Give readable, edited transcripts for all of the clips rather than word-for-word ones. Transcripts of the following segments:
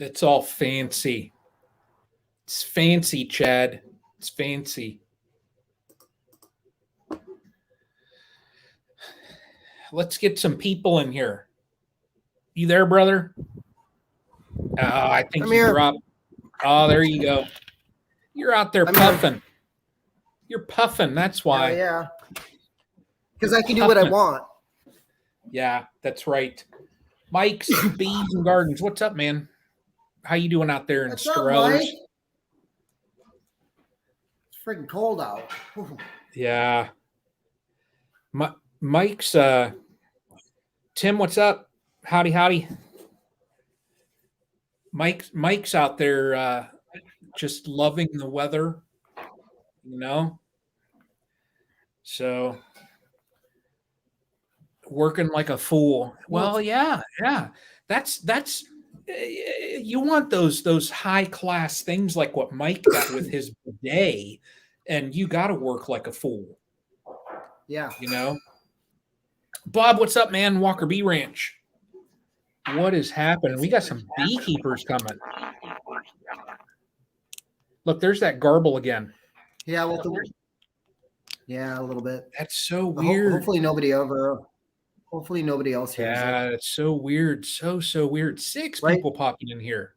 It's all fancy. It's fancy, Chad. It's fancy. Let's get some people in here. You there, brother? Oh, I think I'm he here. dropped. Oh, there you go. You're out there I'm puffing. here. You're puffing. That's why. Yeah. Because I can do what I want. Yeah, that's right. Mike's Bees and Gardens. What's up, man? How you doing out there in What's up, Strollers? Mike? It's freaking cold out. Yeah. Mike's Tim, what's up? Howdy, howdy. Mike's out there just loving the weather, you know. So working like a fool. Well, yeah. That's you want those high class things like what Mike got with his bidet, and you got to work like a fool. Yeah. You know. Bob, what's up, man? Walker Bee Ranch. What is happening? We got some beekeepers coming. Look, there's that garble again. Yeah, well, yeah, a little bit. That's so weird. Hopefully nobody else hears it. Yeah, it's so weird. So weird. Six people popping in here.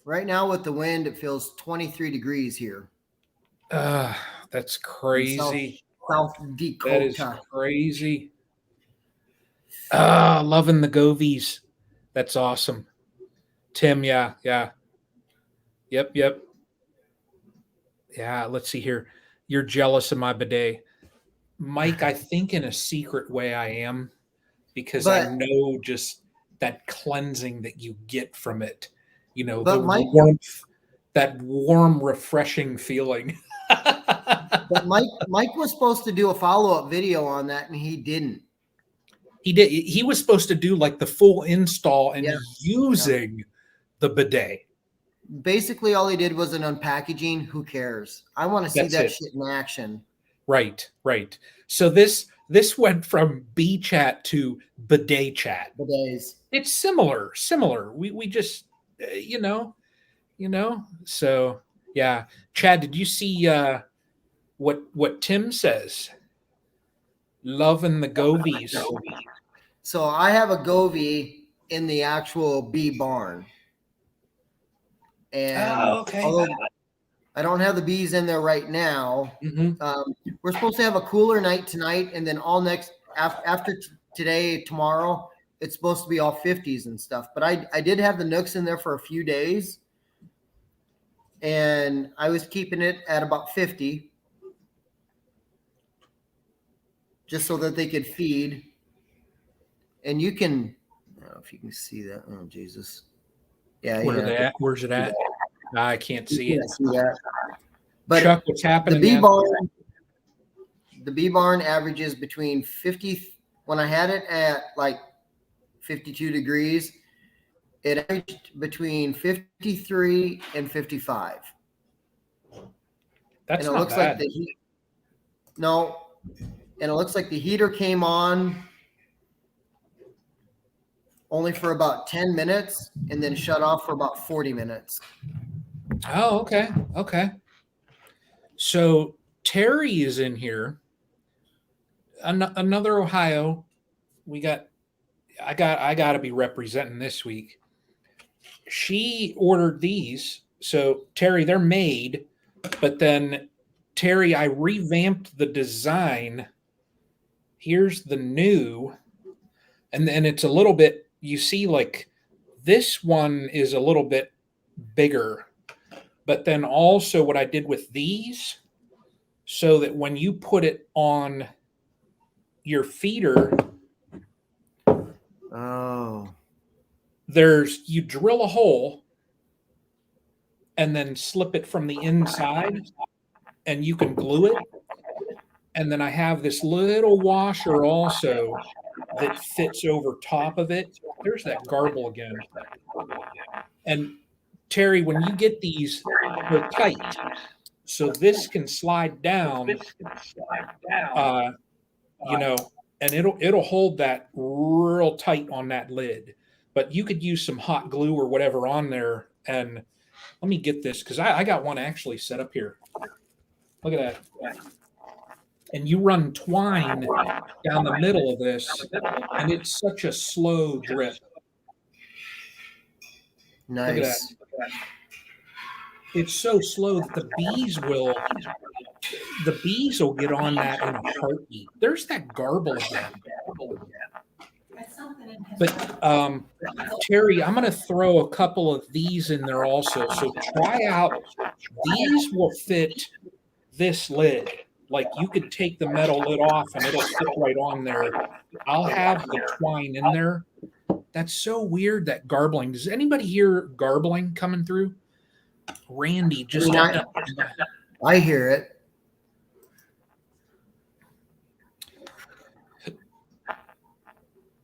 Right now with the wind, it feels 23 degrees here. That's crazy. South Dakota. That is crazy. Loving the Govies. That's awesome. Tim, yeah. Yep. Yeah, let's see here. You're jealous of my bidet. Mike, I think in a secret way I am, because I know just that cleansing that you get from it. You know, the warmth, that warm, refreshing feeling. But Mike was supposed to do a follow-up video on that, and he didn't. He did. He was supposed to do like the full install and using the bidet. Basically, all he did was an unpackaging. Who cares? I want to see that shit in action. Right. So this went from bee chat to bidet chat. Bidets. It's similar. We just So yeah. Chad, did you see what Tim says? Loving the Govies. So I have a Govee in the actual bee barn. And although I don't have the bees in there right now, we're supposed to have a cooler night tonight, and then all next after today, tomorrow, it's supposed to be all 50s and stuff. But I did have the Nooks in there for a few days, and I was keeping it at about 50, just so that they could feed. And you can, I don't know if you can see that. Oh, Jesus. Yeah. Where are they at? Where's it at? I can't see it. See that. But Chuck, what's happening? The bee barn averages between 50. When I had it at like 52 degrees, it averaged between 53 and 55. That's not bad. Like the heat. No, and it looks like the heater came on only for about 10 minutes and then shut off for about 40 minutes. Oh, okay. So Terry is in here. Another Ohio. I got to be representing this week. She ordered these. So Terry, they're made, but then Terry, I revamped the design. Here's the new, and then it's a little bit, you see, like this one is a little bit bigger, but then also what I did with these, so that when you put it on your feeder, you drill a hole and then slip it from the inside, and you can glue it. And then I have this little washer also that fits over top of it. There's that garble again. And Terry, when you get these, they're tight. So this can slide down, and it'll hold that real tight on that lid. but you could use some hot glue or whatever on there. And let me get this because I got one actually set up here. Look at that. And you run twine down the middle of this, and it's such a slow drip. Nice. Look at that. It's so slow that the bees will get on that in a heartbeat. There's that garble again. But Terry, I'm going to throw a couple of these in there also. So try out. These will fit this lid. Like you could take the metal lid off and it'll fit right on there. I'll have the twine in there. That's so weird, that garbling. Does anybody hear garbling coming through? Randy, just I hear it.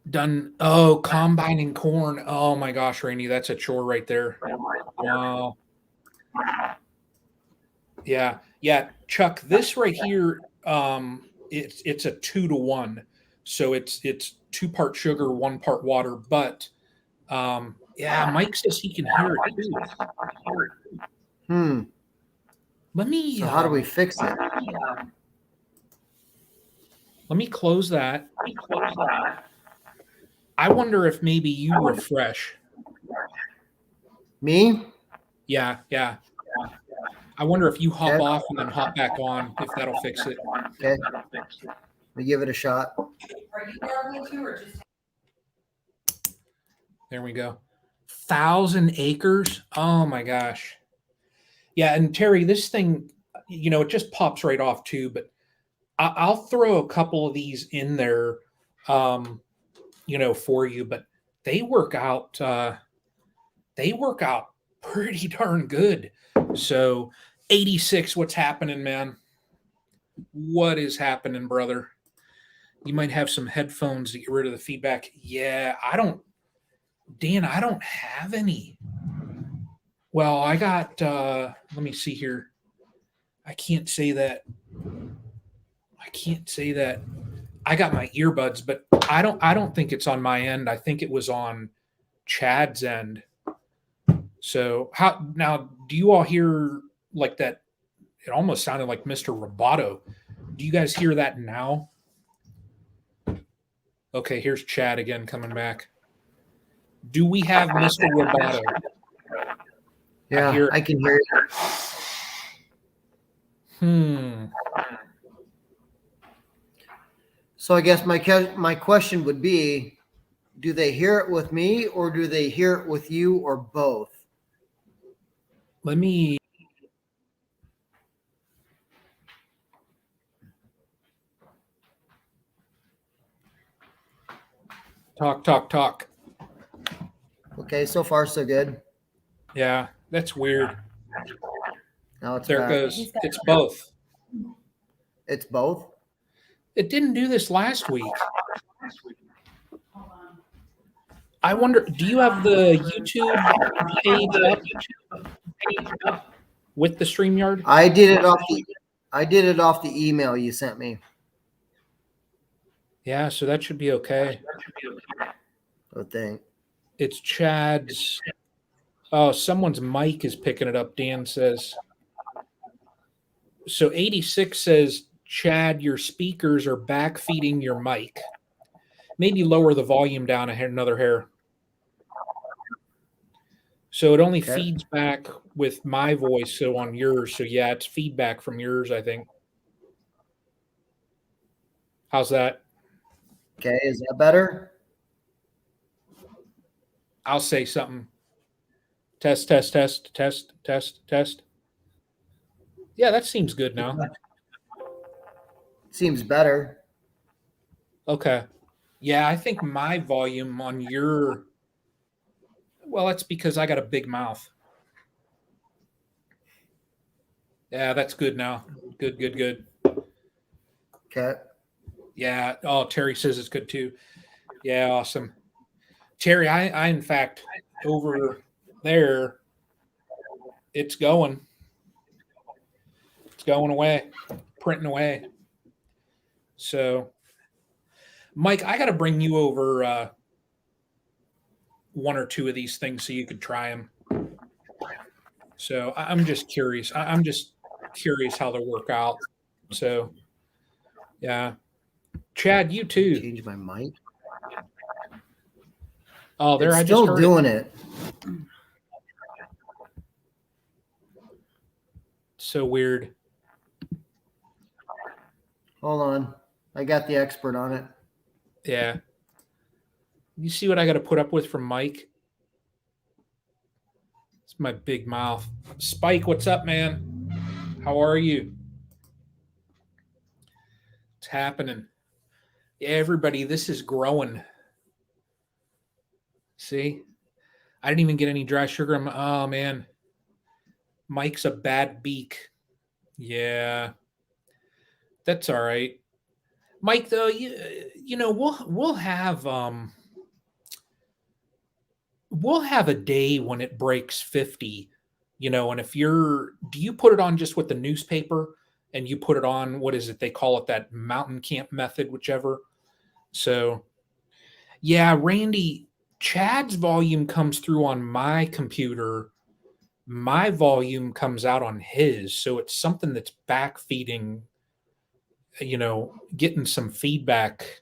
Done. Oh, combining corn. Oh my gosh, Randy, that's a chore right there. Wow. Yeah. Chuck, this right here, it's a 2-to-1. So it's 2 part sugar, 1 part water. But yeah, Mike says he can hear it too. Let me. So how do we fix it? Let me close that. I wonder if maybe you refresh. Me? Yeah. I wonder if you hop off and then hop back on, if that'll fix it. Okay. Let me give it a shot. Are you gargling too, or just? There we go. 1,000 acres. Oh my gosh. Yeah, and Terry, this thing, it just pops right off too. But I'll throw a couple of these in there, for you. But they work out. Pretty darn good. So 86, what's happening, man? What is happening, brother? You might have some headphones to get rid of the feedback. Yeah, Dan, I don't have any. Well, I got, let me see here. I can't say that. I got my earbuds, but I don't think it's on my end. I think it was on Chad's end. So now do you all hear like that? It almost sounded like Mr. Roboto. Do you guys hear that now? Okay, here's Chad again coming back. Do we have Mr. Roboto? Yeah, I can hear it. So I guess my question would be, do they hear it with me or do they hear it with you or both? Let me talk. Okay, so far so good. Yeah, that's weird. Now it's there back. It goes. It's both. It's both? It didn't do this last week. I wonder, do you have the YouTube page up with the StreamYard? I did it off the email you sent me. Yeah, so that should be okay. I think. It's Chad's. Oh, someone's mic is picking it up, Dan says. So 86 says, Chad, your speakers are backfeeding your mic. Maybe lower the volume down another hair. So it only feeds back with my voice, so on yours. So yeah, it's feedback from yours, I think. How's that? Okay, is that better? I'll say something. Test. Yeah, that seems good now. Seems better. Okay. Yeah, I think my volume on your... Well, that's because I got a big mouth. Yeah, that's good now. Good. Okay. Yeah. Oh, Terry says it's good too. Yeah, awesome. Terry, I in fact, over there, it's going away, printing away. So, Mike, I got to bring you over one or two of these things so you could try them. So I'm just curious. I'm just curious how they'll work out. So, yeah. Chad, you too. Change my mic. Oh, there, It's I just still heard doing it. So weird. Hold on. I got the expert on it. Yeah. You see what I got to put up with from Mike? It's my big mouth. Spike, what's up, man? How are you? It's happening. Yeah, everybody, this is growing. See? I didn't even get any dry sugar. Oh, man. Mike's a bad beak. Yeah. That's all right. Mike, though, you know, we'll have a day when it breaks 50, you know, and if do you put it on just with the newspaper and you put it on, what is it? They call it that mountain camp method, whichever. So, yeah, Randy, Chad's volume comes through on my computer. My volume comes out on his. So it's something that's back feeding, you know, getting some feedback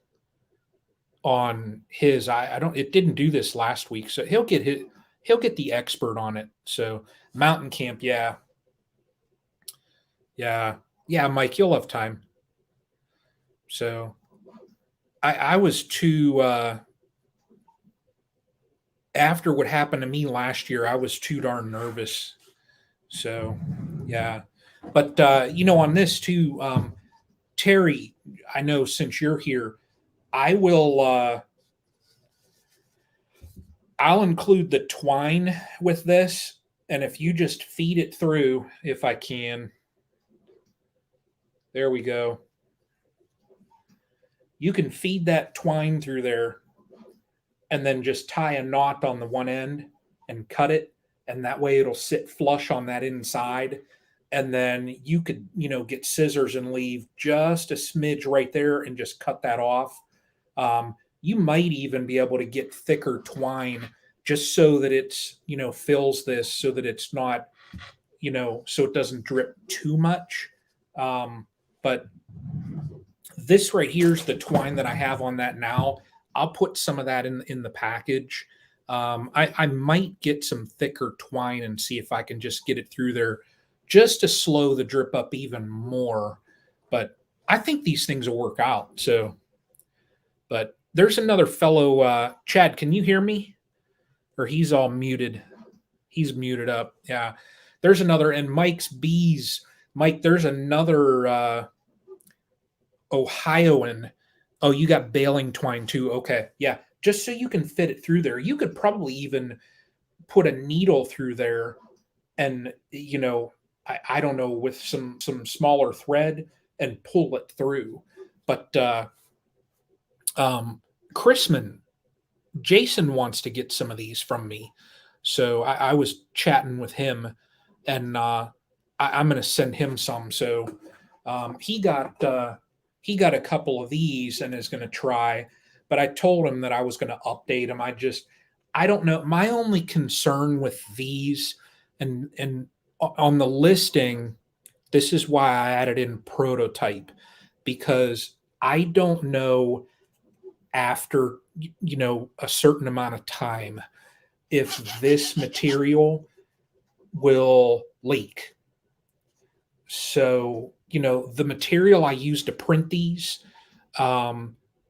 on his. I don't, it didn't do this last week. So he'll get the expert on it. So mountain camp. Yeah. Yeah. Yeah. Mike, you'll have time. So I was too, after what happened to me last year, I was too darn nervous. So, yeah. But, you know, on this too, Terry, I know since you're here, I will, I'll include the twine with this. And if you just feed it through, if I can, there we go. You can feed that twine through there and then just tie a knot on the one end and cut it. And that way it'll sit flush on that inside. And then you could, you know, get scissors and leave just a smidge right there and just cut that off. You might even be able to get thicker twine just so that it's, you know, fills this so that it's not, you know, so it doesn't drip too much. But this right here is the twine that I have on that now. I'll put some of that in the package. I might get some thicker twine and see if I can just get it through there just to slow the drip up even more. But I think these things will work out. So, but there's another fellow, Chad, can you hear me? Or he's all muted. He's muted up. Yeah. There's another, and Mike's bees. Mike, there's another Ohioan. Oh, you got baling twine too. Okay. Yeah. Just so you can fit it through there. You could probably even put a needle through there and, you know, I don't know, with some smaller thread and pull it through. But Chrisman, Jason wants to get some of these from me. So I was chatting with him and I'm going to send him some. So he got a couple of these and is going to try, but I told him that I was going to update them. I don't know. My only concern with these and on the listing, this is why I added in prototype, because I don't know after, you know, a certain amount of time if this material will leak. So, you know, the material I use to print these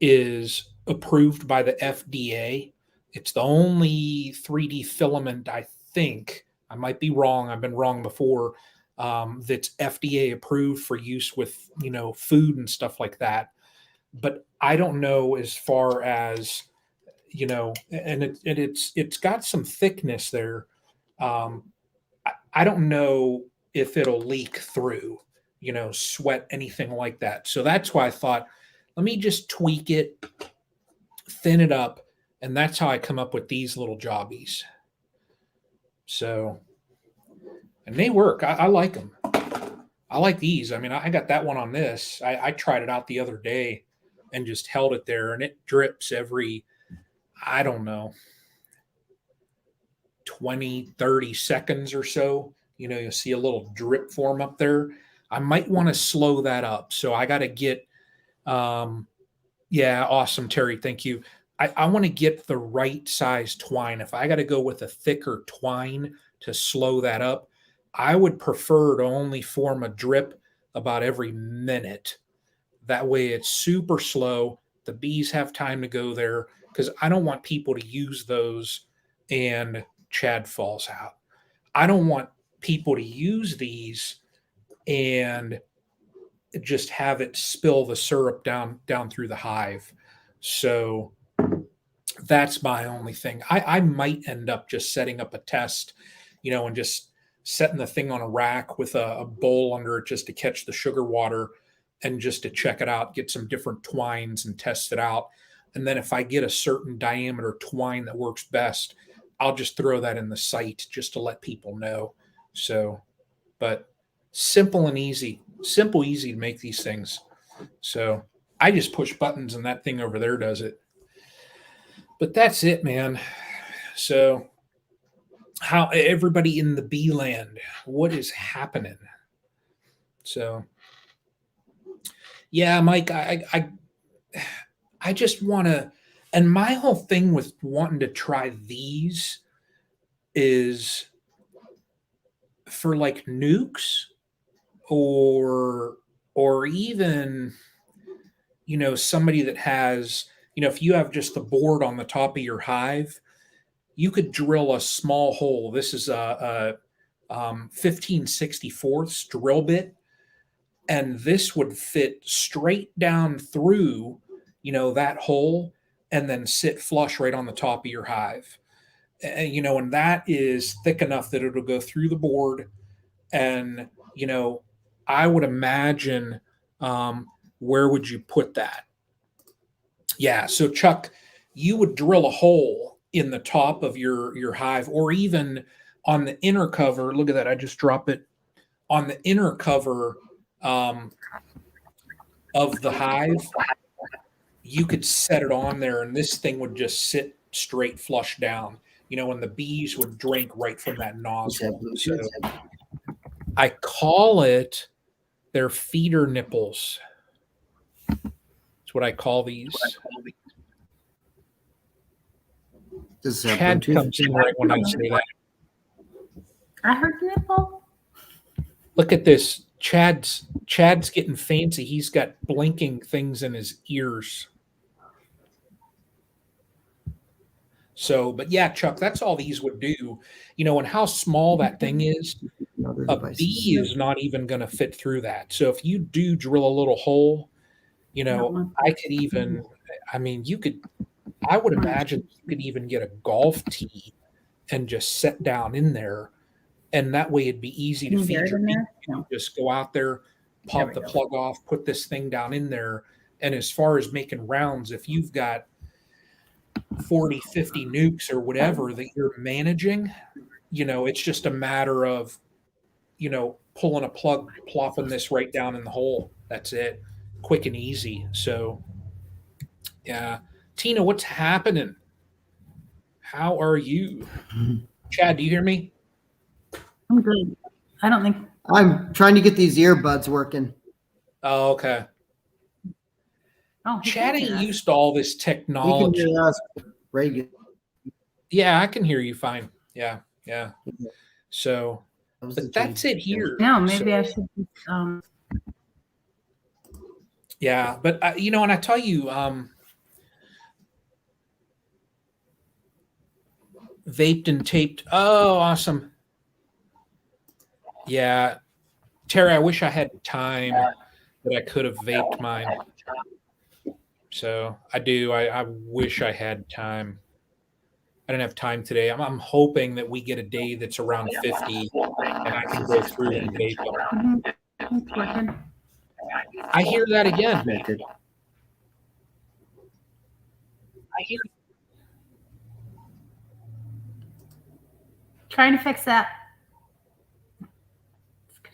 is approved by the FDA. It's the only 3D filament, I think, I might be wrong, I've been wrong before, that's FDA approved for use with, you know, food and stuff like that. But I don't know as far as, you know, and it's got some thickness there. I don't know if it'll leak through, you know, sweat, anything like that. So that's why I thought, let me just tweak it, thin it up, and that's how I come up with these little jobbies. So, and they work. I like them. I like these. I mean, I got that one on this. I tried it out the other day and just held it there, and it drips every, I don't know, 20, 30 seconds or so. You'll see a little drip form up there. I might want to slow that up. So I got to get, yeah, awesome, Terry. Thank you. I want to get the right size twine. If I got to go with a thicker twine to slow that up, I would prefer to only form a drip about every minute. That way it's super slow. The bees have time to go there because I don't want people to use those and Chad falls out. I don't want people to use these and just have it spill the syrup down through the hive. So that's my only thing. I might end up just setting up a test, and just setting the thing on a rack with a bowl under it just to catch the sugar water and just to check it out, get some different twines and test it out. And then if I get a certain diameter twine that works best, I'll just throw that in the site just to let people know. So, but simple and easy, easy to make these things. So I just push buttons and that thing over there does it. But that's it, man. So how everybody in the bee land, what is happening? So yeah, Mike, I just want to, and my whole thing with wanting to try these is for like nukes or even, somebody that has, if you have just a board on the top of your hive, you could drill a small hole. This is a 15/64 drill bit, and this would fit straight down through, that hole and then sit flush right on the top of your hive. And, and that is thick enough that it'll go through the board. And, I would imagine, where would you put that? Yeah. So Chuck, you would drill a hole in the top of your hive, or even on the inner cover. Look at that. I just drop it on the inner cover of the hive. You could set it on there and this thing would just sit straight flush down, and the bees would drink right from that nozzle. So I call it their feeder nipples. That's what I call these. Chad comes in right when I say that. I heard nipple. Look at this. Chad's getting fancy. He's got blinking things in his ears. So, but yeah, Chuck, that's all these would do. And how small that thing is, a bee is not even going to fit through that. So if you do drill a little hole, I could even, I would imagine you could even get a golf tee and just set down in there. And that way it'd be easy to feed your bee. Just go out there, pop the plug off, put this thing down in there. And as far as making rounds, if you've got 40, 50 nukes or whatever that you're managing, it's just a matter of, pulling a plug, plopping this right down in the hole. That's it. Quick and easy. So, yeah. Tina, what's happening? How are you? Chad, do you hear me? I'm good. I don't think. I'm trying to get these earbuds working. Oh, okay. Oh, Chad ain't used to all this You technology. can hear us regular. Yeah, I can hear you fine. Yeah. So, but that's it here. No, maybe So, I should. yeah, but and I tell you, vaped and taped. Oh, awesome. Yeah, Terry, I wish I had time that I could have vaped mine. So I do. I wish I had time. I didn't have time today. I'm hoping that we get a day that's around 50 and I can go through and vape them. It's working. I hear that again. I hear. Trying to fix that.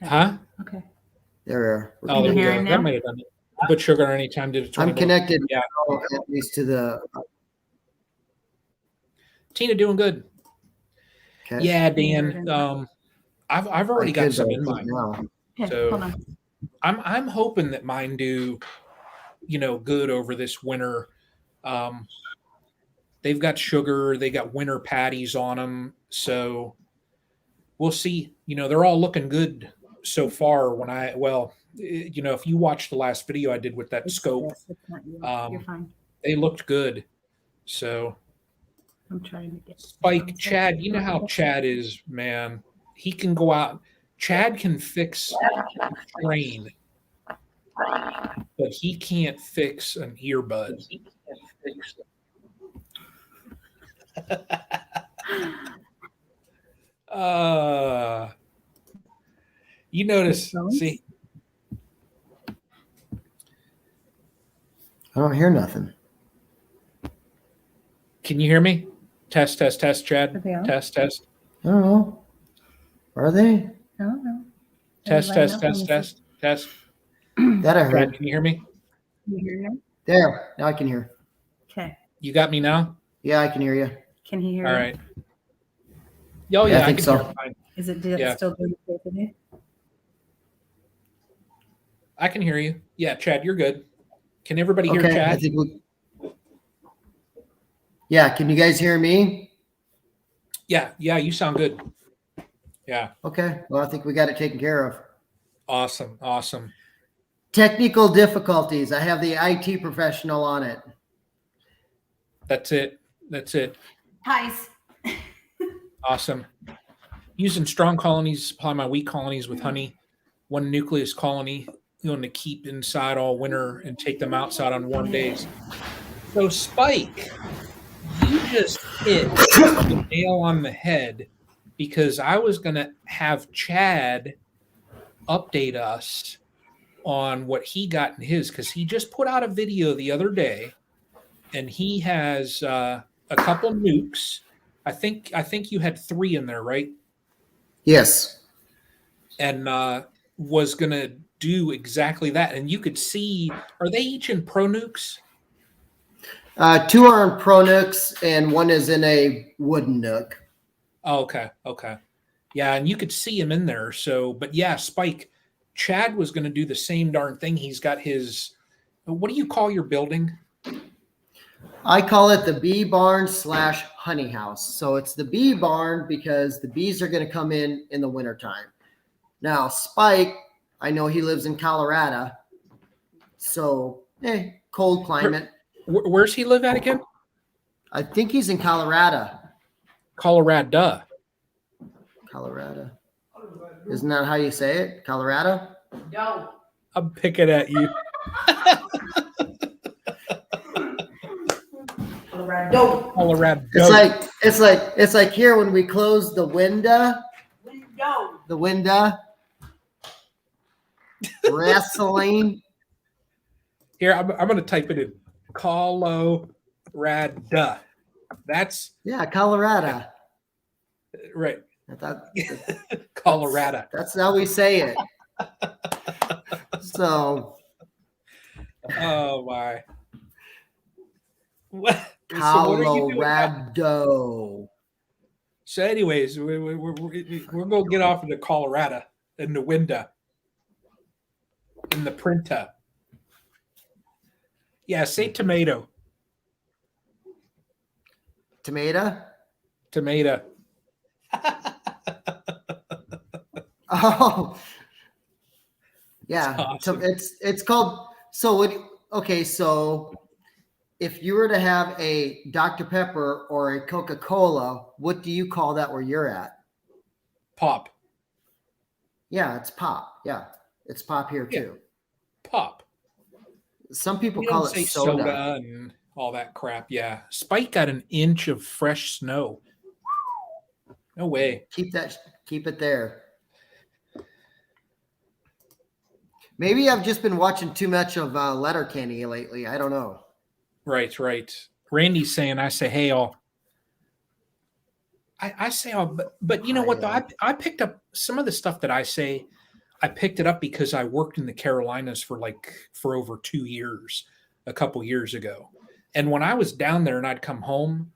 Huh? Okay. There we are. Oh, there we hear go. him That now? might have done it. Put sugar on any time. Did it? I'm connected Yeah. now, at least to the. Tina doing good. Okay. Yeah, Dan. I've already I got could, some but I in think mind. now. Okay, So- hold on. I'm hoping that mine do, good over this winter. They've got sugar, they got winter patties on them, so we'll see. They're all looking good so far. If you watch the last video I did with that It's scope, this, it's not you. um, You're fine. they looked good. So I'm trying to get Spike, Chad, you know how Chad is, man. He can go out. Chad can fix a train, but he can't fix an earbud. Uh, you notice, see, I don't hear nothing. can you hear me? Test, Chad. Are they on? Test. I don't know. Are they? I don't know. Test. That I Chad, heard. can you hear me? You hear me? There. Now I can hear. Okay. You got me now? Yeah, I can hear you. Can he hear All you? right. Oh, Yeah, yeah, I think can so. hear it fine. Is it Yeah. still doing the same thing? I can hear you. Yeah, Chad, you're good. Can everybody hear Okay, I Chad? think we. Yeah, can you guys hear me? Yeah, you sound good. Yeah, Okay, well, I think we got it taken care of. awesome. Technical difficulties. I have the IT professional on it. That's it. Hives. Awesome. Using strong colonies to supply my weak colonies with honey. One nucleus colony going to keep inside all winter and take them outside on warm days. So Spike, you just hit the nail on the head, because I was going to have Chad update us on what he got in his, because he just put out a video the other day, and he has a couple nukes. I think you had 3 in there, right? Yes. And was going to do exactly that. And you could see, are they each in Pro Nukes? 2 are in Pro Nooks and 1 is in a wooden nook. Oh, okay. Yeah, and you could see him in there. So, but yeah, Spike, Chad was going to do the same darn thing. He's got his, what do you call your building? I call it the bee barn / honey house. So it's the bee barn because the bees are going to come in the wintertime. Now, Spike, I know he lives in Colorado. So, cold climate. Where's he live at again? I think he's in Colorado. Colorado. Colorado. Isn't that how you say it? Colorado? No. I'm picking at you. Colorado. Colorado. It's like here when we close the window. The window. Wrestling. Here, I'm going to type it in. Colorado. That's Colorado. right. I thought Colorado. that's how we say it. So Oh my. What? So what are you doing? Colorado. So, anyways, we're going to get off into Colorado in the window, in the printer. Yeah, say tomato. Tomato. Oh, yeah. That's awesome. It's called. So what? Okay, so if you were to have a Dr. Pepper or a Coca-Cola, what do you call that where you're at? Pop. Yeah, it's pop. Yeah, it's pop here too. Pop. Some people We call don't it say soda. and all that crap. Yeah. Spike got an inch of fresh snow. No way. Keep it there. Maybe I've just been watching too much of Letterkenny lately. I don't know. Right. Randy's saying, I say, hey, all. I say, all, but you know what, though? I picked up some of the stuff that I say. I picked it up because I worked in the Carolinas for over 2 years, a couple years ago. And when I was down there and I'd come home,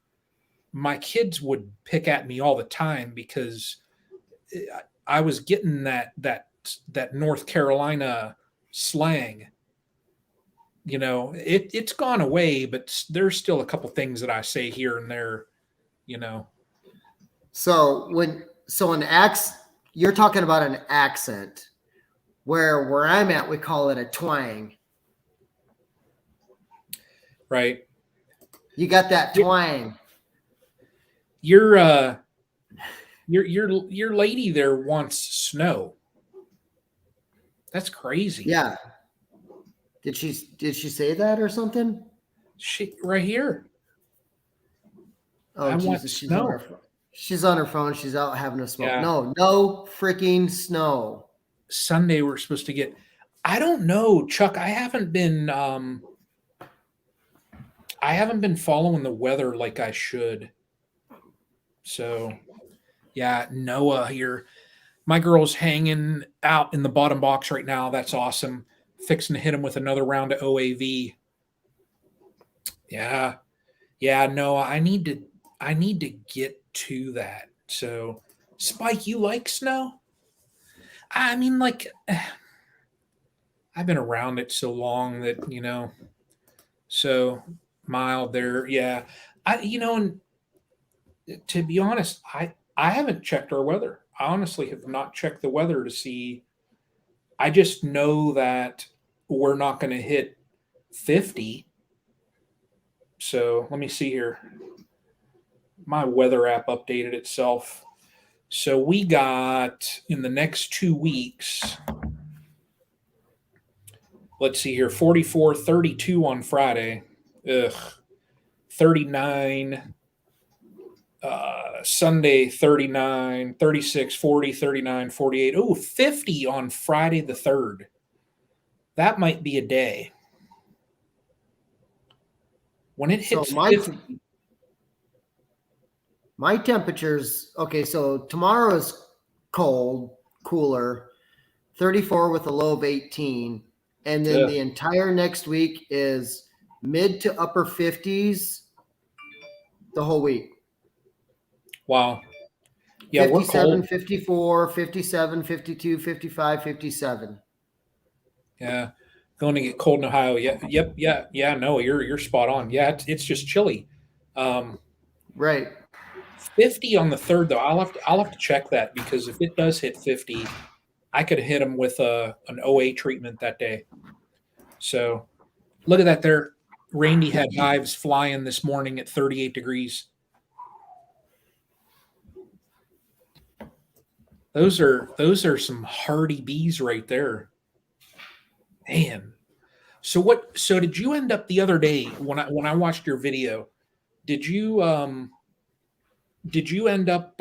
my kids would pick at me all the time because I was getting that North Carolina slang. It's gone away, but there's still a couple things that I say here and there. So you're talking about an accent, where I'm at, we call it a twang. Right. You got that twang. Your lady there wants snow. That's crazy. Yeah. Did she say that or something? She right here. Oh, I want Jesus, snow. She's on her phone. She's out having a smoke. Yeah. No freaking snow. Sunday we're supposed to get. I don't know, Chuck. I haven't been following the weather like I should. So, yeah, Noah here. My girl's hanging out in the bottom box right now. That's awesome. Fixing to hit him with another round of OAV. Yeah, Noah. I need to get to that. So, Spike, you like snow? I mean, like, I've been around it so long that so mild there. Yeah, and to be honest, I haven't checked our weather. I honestly have not checked the weather to see. I just know that we're not going to hit 50. So let me see here. My weather app updated itself. So we got in the next 2 weeks, let's see here, 44, 32 on Friday. 39. Sunday 39, 36, 40, 39, 48. Oh, 50 on Friday the 3rd. That might be a day. When it hits So 50. My temperatures, okay, so tomorrow is cooler, 34 with a low of 18. And then the entire next week is mid to upper 50s the whole week. Wow. Yeah, 57, we're cold. 54, 57, 52, 55, 57. Yeah. Going to get cold in Ohio. Yeah. No, you're spot on. Yeah, it's just chilly. Right. 50 on the 3rd though. I'll have to check that because if it does hit 50, I could hit them with an OA treatment that day. So look at that there. Randy had hives flying this morning at 38 degrees. Those are some hardy bees right there. Man. So did you end up the other day when I watched your video? Did you end up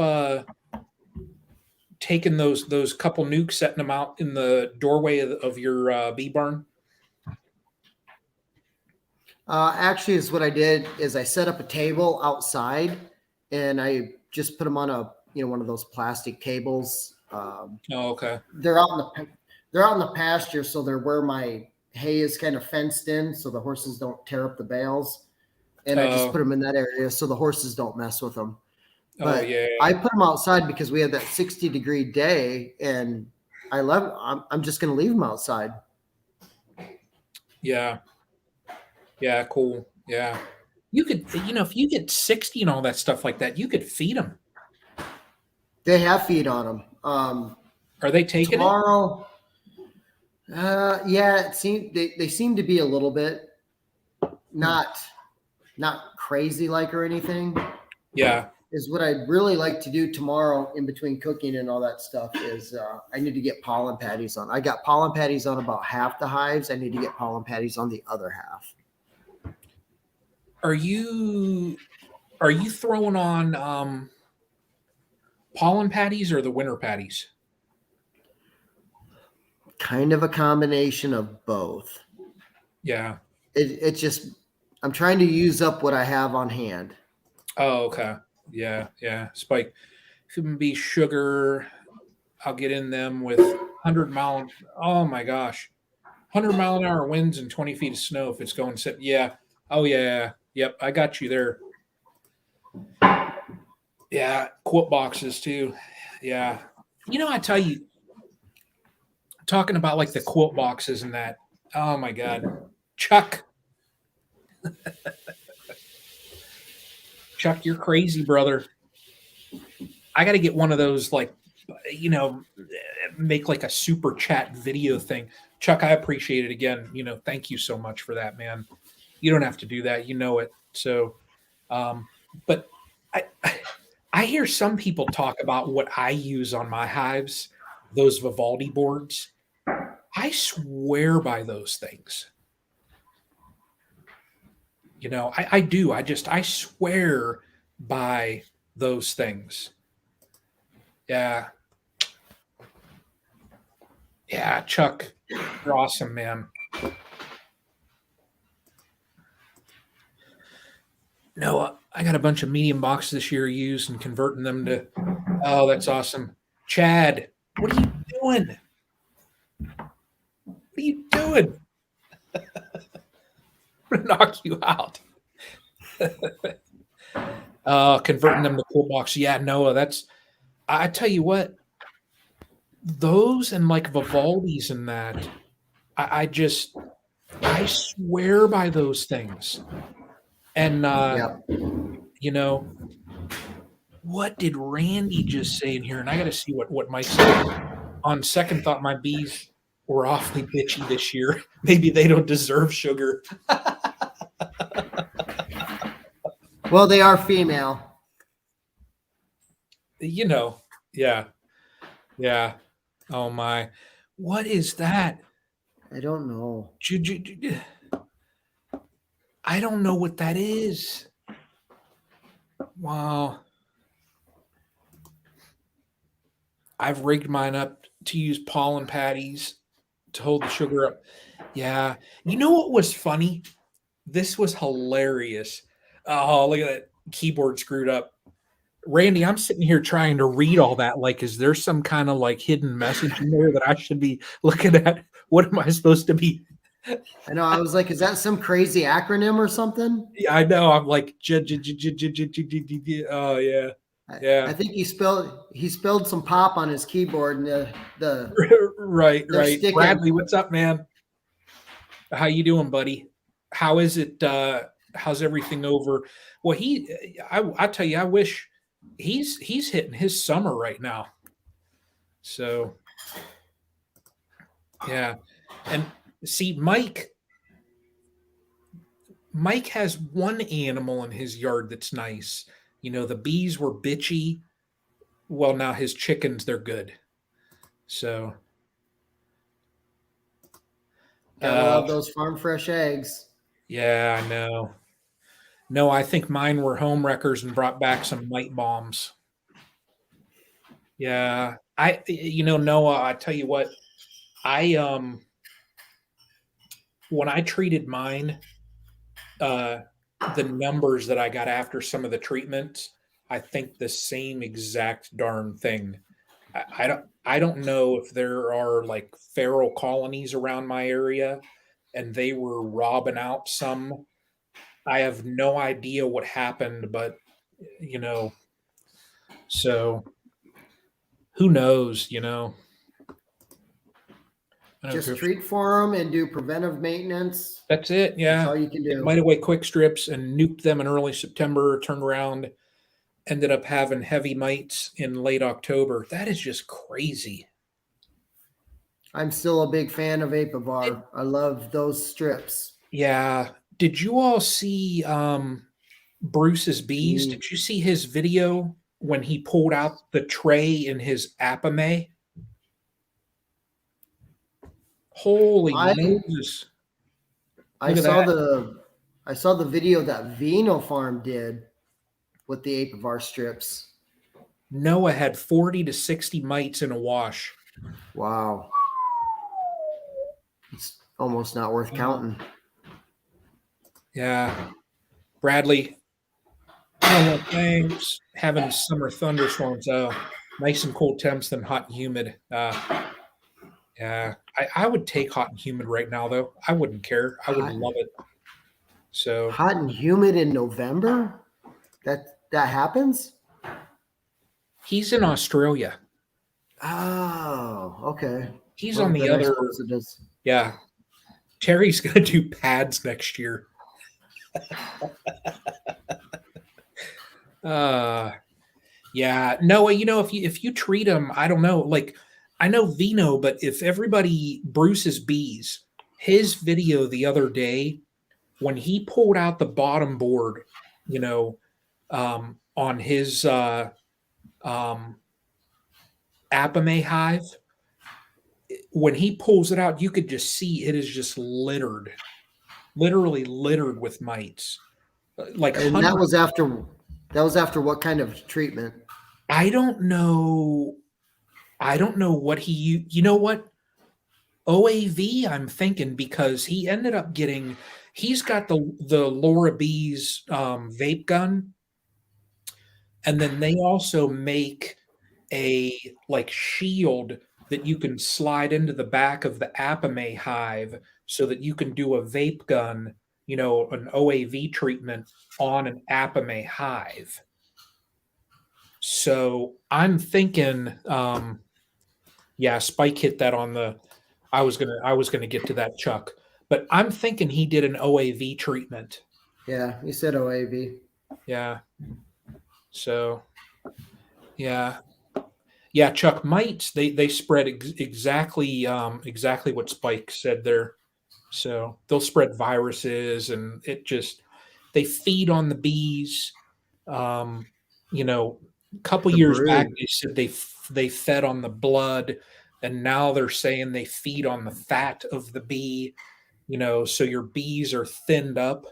taking those couple nukes, setting them out in the doorway of your bee barn? Actually, is what I did is I set up a table outside, and I just put them on one of those plastic tables. Okay. They're out in the pasture, so they're where my hay is kind of fenced in, so the horses don't tear up the bales. And I just put them in that area so the horses don't mess with them. But I put them outside because we had that 60-degree day, and I'm just going to leave them outside. Yeah. Yeah, cool. Yeah. You could, if you get 60 and all that stuff like that, you could feed them. They have feed on them. Are they taking tomorrow? Yeah, they seem to be a little bit not crazy like or anything. Yeah. Is what I'd really like to do tomorrow in between cooking and all that stuff is I need to get pollen patties on. I got pollen patties on about half the hives. I need to get pollen patties on the other half. Are you throwing on pollen patties or the winter patties? Kind of a combination of both. Yeah. It's just I'm trying to use up what I have on hand. Oh, okay. Yeah. Spike. Cuban bee sugar. I'll get in them with 100 mile. Oh my gosh. 100 mile an hour winds and 20 feet of snow if it's going. Yeah. Oh yeah. Yep. I got you there. Yeah, quote boxes too. Yeah. I tell you, talking about like the quote boxes and that. Oh my God. Chuck, you're crazy, brother. I got to get one of those, like, make like a super chat video thing. Chuck, I appreciate it again. Thank you so much for that, man. You don't have to do that. You know it. So, but I, I hear some people talk about what I use on my hives, those Vivaldi boards. I swear by those things. I do. I swear by those things. Yeah. Yeah, Chuck, you're awesome, man. No, I got a bunch of medium boxes this year used and converting them to. Oh, that's awesome. Chad, what are you doing? What are you doing? I'm gonna knock you out. Converting them to cool box. Yeah, Noah, that's. I tell you what, those and like Vivaldi's and that, I swear by those things. And what did Randy just say in here? And I got to see what Mike said. On second thought, my bees were awfully bitchy this year. Maybe they don't deserve sugar. Well, they are female. Yeah. Oh my, what is that? I don't know. I don't know what that is. Wow. I've rigged mine up to use pollen patties to hold the sugar up. Yeah. You know what was funny? This was hilarious. Oh, look at that keyboard screwed up. Randy, I'm sitting here trying to read all that. Like, is there some kind of like hidden message in there that I should be looking at? What am I supposed to be? I know. I was like, is that some crazy acronym or something? Yeah, I know. I'm like, oh yeah. Yeah. I think he spilled some pop on his keyboard and the right. sticking. Bradley, what's up, man? How you doing, buddy? How is it? How's everything over? Well, I tell you, I wish he's hitting his summer right now. So yeah. And see, Mike has one animal in his yard that's nice. The bees were bitchy. Well, now his chickens, they're good. So Gotta love those farm fresh eggs. yeah, I know. No, I think mine were home wreckers and brought back some mite bombs. Yeah. Noah, I tell you what, I when I treated mine, the numbers that I got after some of the treatments, I think the same exact darn thing. I don't know if there are like feral colonies around my area and they were robbing out some. I have no idea what happened, but so who knows, Just treat for them and do preventive maintenance. That's it. Yeah. That's all you can do. Might away quick strips and nuked them in early September, turned around, ended up having heavy mites in late October. That is just crazy. I'm still a big fan of Apivar. I love those strips. Yeah. Did you all see Bruce's bees? Did you see his video when he pulled out the tray in his Apame? Holy Moses. I saw the video that Vino Farm did with the Apivar strips. Noah had 40 to 60 mites in a wash. Wow. It's almost not worth counting. Yeah. Bradley, thanks. Having summer thunderstorms. Nice and cold temps than hot and humid. Yeah. I would take hot and humid right now, though. I wouldn't care. I would love it. So hot and humid in November? That happens? He's in Australia. Oh, okay. He's Well, on the then I other. suppose it is. Yeah. Terry's going to do pads next year. Yeah. No, if you treat him, I don't know. Like, I know Vino, but if everybody Bruce's bees, his video the other day when he pulled out the bottom board, on his Apame hive, when he pulls it out, you could just see it is just littered, literally littered with mites. Like And hundreds. that was after what kind of treatment? I don't know. I don't know what you know what? OAV, I'm thinking, because he ended up he's got the Laura B's vape gun, and then they also make a like shield that you can slide into the back of the Apame hive so that you can do a vape gun, an OAV treatment on an Apame hive. So I'm thinking, yeah, Spike hit that on the. I was gonna get to that, Chuck, but I'm thinking he did an OAV treatment. Yeah, you said OAV. Yeah. So, yeah, yeah, Chuck, mites they spread exactly what Spike said there. So they'll spread viruses, and they feed on the bees. A couple The years back, brood. they said they fed on the blood, and now they're saying they feed on the fat of the bee. So your bees are thinned up.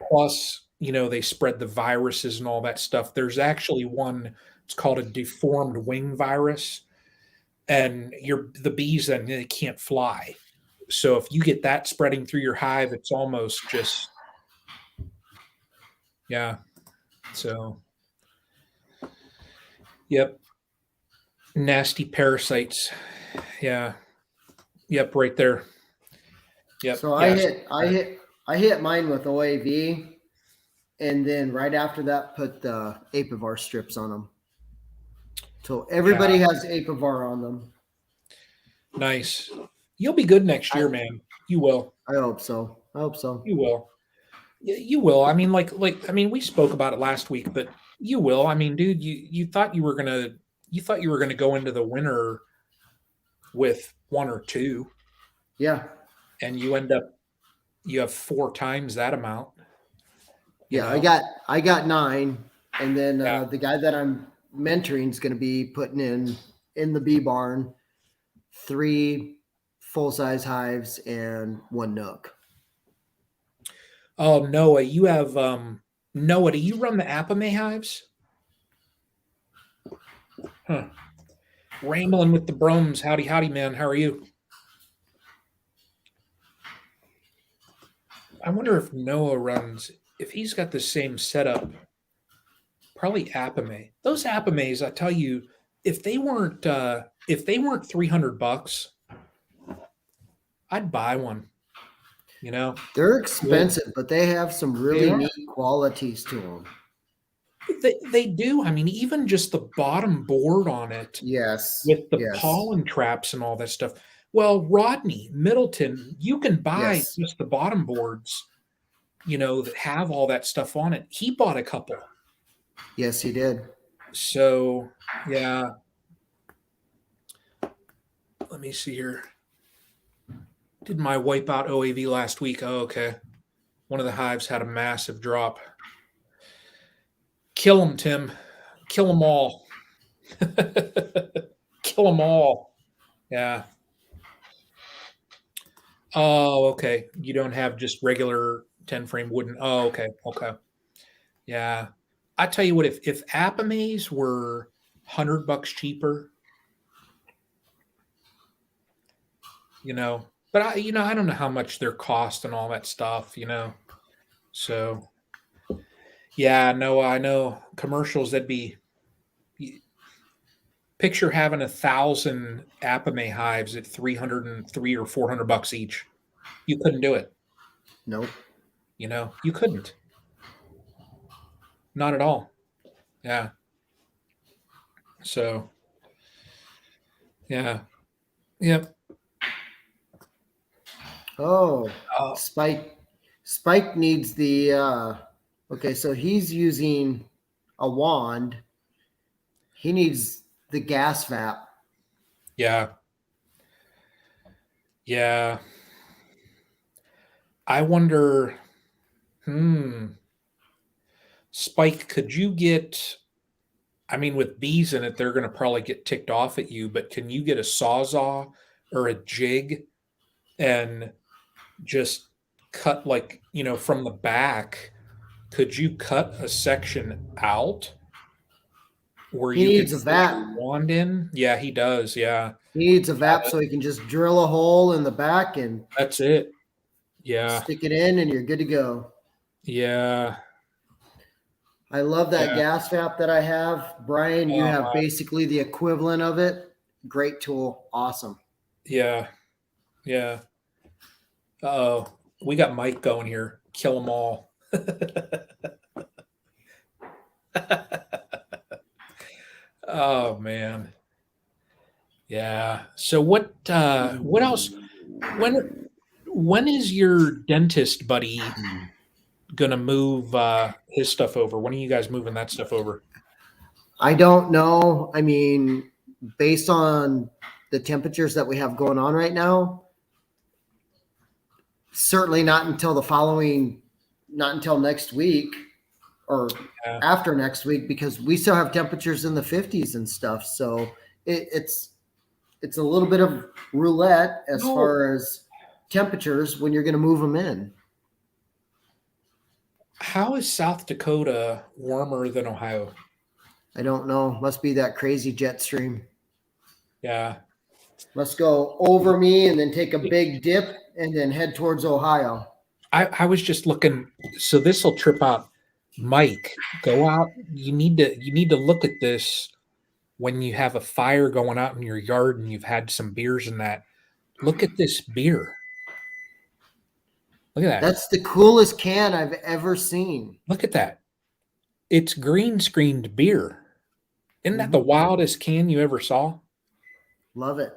Plus, they spread the viruses and all that stuff. There's actually one. It's called a deformed wing virus, and the bees then they can't fly. So if you get that spreading through your hive, it's almost just, yeah. So, yep, nasty parasites. Yeah, yep, right there. Yep. So Yeah. I hit mine with OAV, and then right after that, put the Apivar strips on them. So everybody has Apivar on them. Nice. You'll be good next year, man. You will. I hope so. You will. You will. I mean, we spoke about it last week, but you will. I mean, dude, you thought you were gonna go into the winter with one or two, Yeah. and you have 4 times that amount. Yeah, know? I got 9, and then Yeah. the guy that I'm mentoring is going to be putting in the bee barn 3 full size hives and 1 nook. Oh, Noah, you have Noah, do you run the Apame hives? Huh. Rambling with the Broms. Howdy, man. How are you? I wonder if Noah runs, if he's got the same setup. Probably Apame. Those Apames, I tell you, if they weren't $300, I'd buy one. They're expensive, but they have some really neat qualities to them. They do. I mean, even just the bottom board on it, Yes, with the pollen traps and all that stuff. Well, Rodney Middleton, you can buy just the bottom boards, that have all that stuff on it. He bought a couple. Yes, he did. So, yeah. Let me see here. Did my wipeout OAV last week? Oh, okay. One of the hives had a massive drop. Kill them, Tim. Kill them all. Kill them all. Yeah. Oh, okay. You don't have just regular 10 frame wooden. Oh, okay. Okay. Yeah. I tell you what, if Apames were $100 cheaper, but I don't know how much their cost and all that stuff, So, yeah, no, I know commercials that'd be. Picture having 1,000 Apame hives at $303 or $400 each. You couldn't do it. Nope. You couldn't. Not at all. Yeah. So, yeah. Yep. Oh, Oh, Spike needs the okay, so he's using a wand. He needs the gas vap. yeah. Yeah. I wonder, Spike, could you get, I mean, with bees in it, they're going to probably get ticked off at you, but can you get a sawzall or a jig and just cut, like, from the back? Could you cut a section out where He you could needs a put your vap. wand in? Yeah, he does. Yeah. He needs a vap so he can just drill a hole in the back and That's it. Yeah. stick it in, and you're good to go. Yeah. I love that Yeah. gas vap that I have. Brian, you Oh, have basically the equivalent of it. Great tool. Awesome. yeah. Yeah. Oh, we got Mike going here. Kill them all. Oh man. Yeah. So what else? When is your dentist buddy gonna move his stuff over? When are you guys moving that stuff over? I don't know. I mean, based on the temperatures that we have going on right now, certainly not until not until next week or Yeah. after next week, because we still have temperatures in the 50s and stuff. So it's a little bit of roulette as No. far as temperatures when you're going to move them in. How is South Dakota warmer than Ohio? I don't know. Must be that crazy jet stream. Yeah. Must go over me and then take a big dip and then head towards Ohio. I was just looking, so this will trip out Mike. Go out. You need to look at this when you have a fire going out in your yard and you've had some beers and that. Look at this beer. Look at that. That's the coolest can I've ever seen. Look at that. It's green screened beer. Isn't that the wildest can you ever saw? Love it.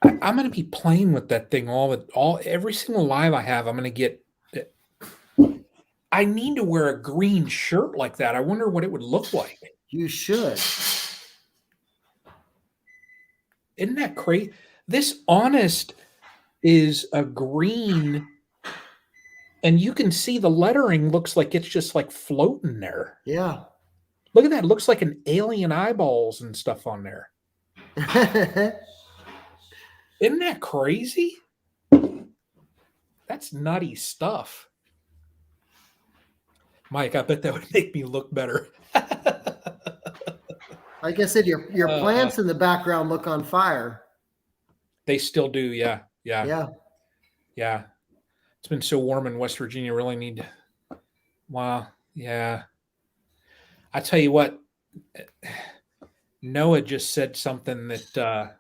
I'm going to be playing with that thing every single live I have. I'm going to get. I need to wear a green shirt like that. I wonder what it would look like. You should. Isn't that crazy? This Honest is a green, and you can see the lettering looks like it's just like floating there. Yeah. Look at that. It looks like an alien eyeballs and stuff on there. Isn't that crazy? That's nutty stuff. Mike, I bet that would make me look better. Like I said, your plants in the background look on fire. They still do, yeah. Yeah. Yeah. Yeah. It's been so warm in West Virginia, really need to. Wow. Yeah. I tell you what, Noah just said something that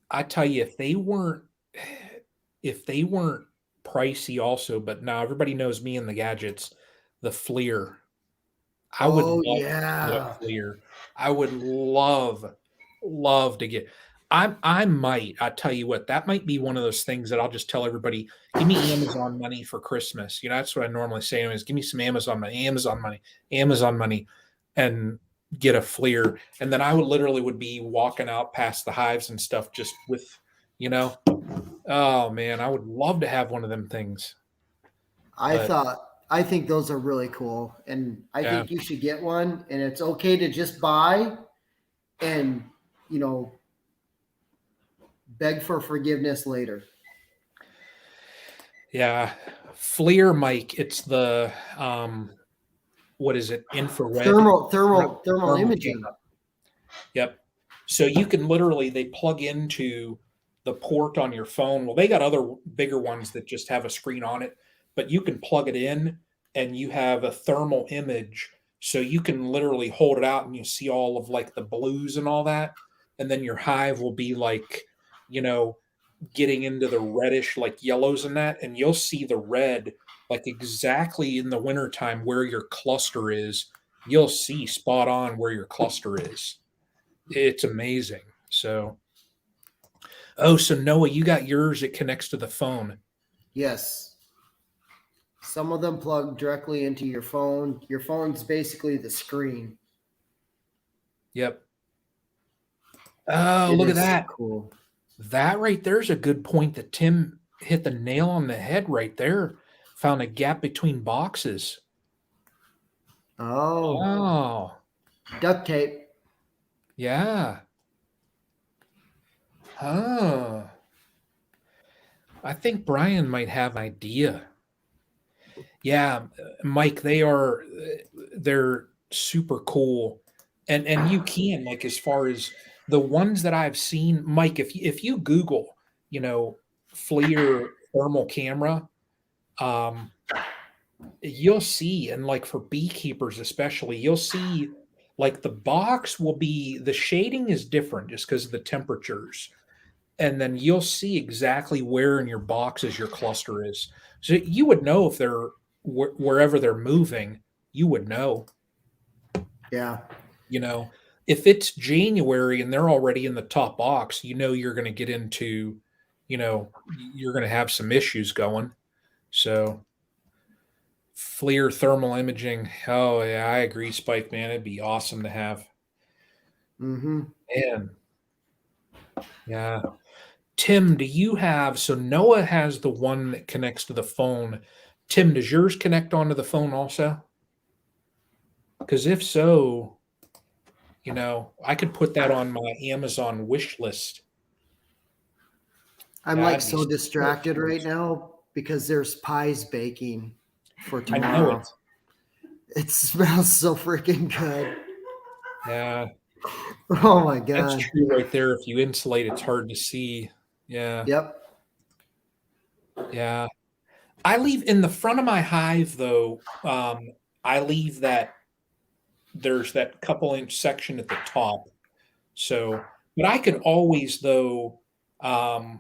I tell you, if they weren't pricey also, but now everybody knows me and the gadgets, the Fleer. I would love to get a Fleer. I would love to get. I tell you what, that might be one of those things that I'll just tell everybody, give me Amazon money for Christmas. That's what I normally say is give me some Amazon money, and get a Fleer. And then I would be walking out past the Hives and stuff just with, oh man, I would love to have one of them things. I think those are really cool. And I think you should get one, and it's okay to just buy and, beg for forgiveness later. Yeah. Fleer, Mike, it's the what is it? Infrared thermal imaging. Yep. So you can they plug into the port on your phone. Well, they got other bigger ones that just have a screen on it, but you can plug it in and you have a thermal image. So you can literally hold it out and you see all of like the blues and all that. And then your hive will be like, getting into the reddish, like yellows and that. And you'll see the red, like exactly in the wintertime where your cluster is. you'll see spot on where your cluster is. It's amazing. So, so Noah, you got yours. It connects to the phone. Yes. Some of them plug directly into your phone. Your phone's basically the screen. Yep. Oh, look at that. So cool. That right there is a good point that Tim hit the nail on the head right there. Found a gap between boxes. Oh. Duct tape. Yeah. Oh. I think Brian might have an idea. Yeah, Mike, they're super cool. And you can, like, as far as the ones that I've seen, Mike, if you Google, FLIR thermal camera, you'll see, and like for beekeepers especially, you'll see like the shading is different just because of the temperatures. And then you'll see exactly where in your boxes your cluster is. So you would know if they're wherever they're moving, you would know. Yeah. If it's January and they're already in the top box, you're going to get into, you're going to have some issues going. So FLIR thermal imaging. Oh yeah, I agree, Spike, man. It'd be awesome to have. Mm-hmm. Man. Yeah. Tim, do you have, so Noah has the one that connects to the phone. Tim, does yours connect onto the phone also? Because if so, I could put that on my Amazon wish list. I'm like so distracted right now because there's pies baking for tomorrow. I know it. It smells so freaking good. Yeah. Oh my God. That's true right there. If you insulate, it's hard to see. Yeah. Yep. Yeah. I leave in the front of my hive though. I leave there's that couple inch section at the top. So, but I could always though, I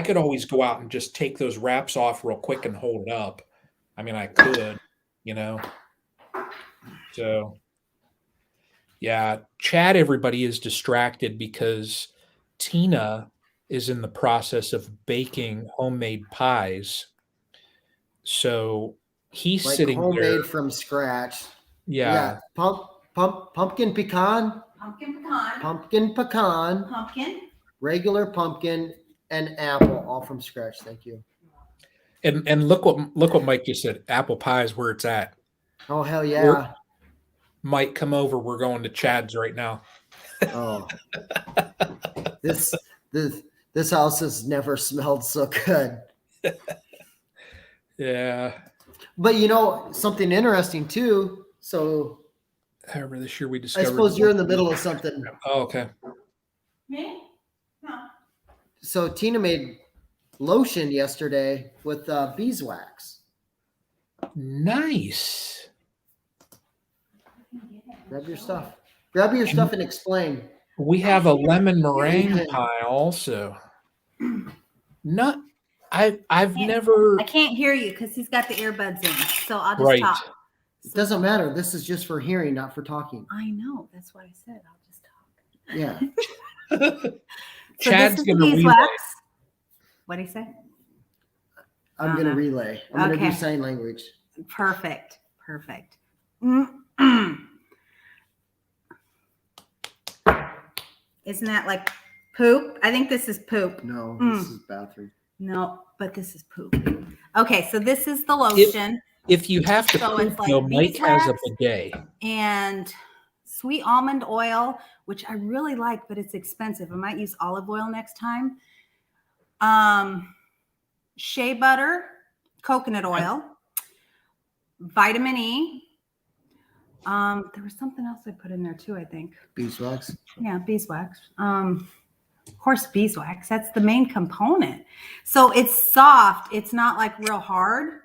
could always go out and just take those wraps off real quick and hold it up. I mean, I could, So, yeah, Chad, everybody is distracted because Tina is in the process of baking homemade pies. So he's like sitting homemade there from scratch. Yeah. Pumpkin pecan. Pumpkin pecan. Regular pumpkin, and apple, all from scratch. Thank you. And look what Mike just said. Apple pie is where it's at. Oh hell yeah. Mike, come over. We're going to Chad's right now. Oh. This house has never smelled so good. Yeah. But something interesting too. So however this year we discovered. I suppose you're in the middle of something. Oh, okay. Me? No. So Tina made lotion yesterday with beeswax. Nice. Grab your stuff. Grab your stuff and explain. We have a lemon meringue pie also. I've never. I can't hear you because he's got the earbuds in. So I'll just talk. It doesn't matter. This is just for hearing, not for talking. I know. That's what I said. I'll just talk. Yeah. Chad's going to relay. What did he say? I'm going to relay. I'm going to do sign language. Perfect. Isn't that like poop? I think this is poop. No, this is bathroom. No, but this is poop. Okay, so this is the lotion. If you have to poop, like Mike has a bidet. And sweet almond oil, which I really like, but it's expensive. I might use olive oil next time. Shea butter, coconut oil, vitamin E. There was something else I put in there too, I think. Beeswax. Yeah, beeswax. Of course, beeswax. That's the main component. So it's soft. It's not like real hard.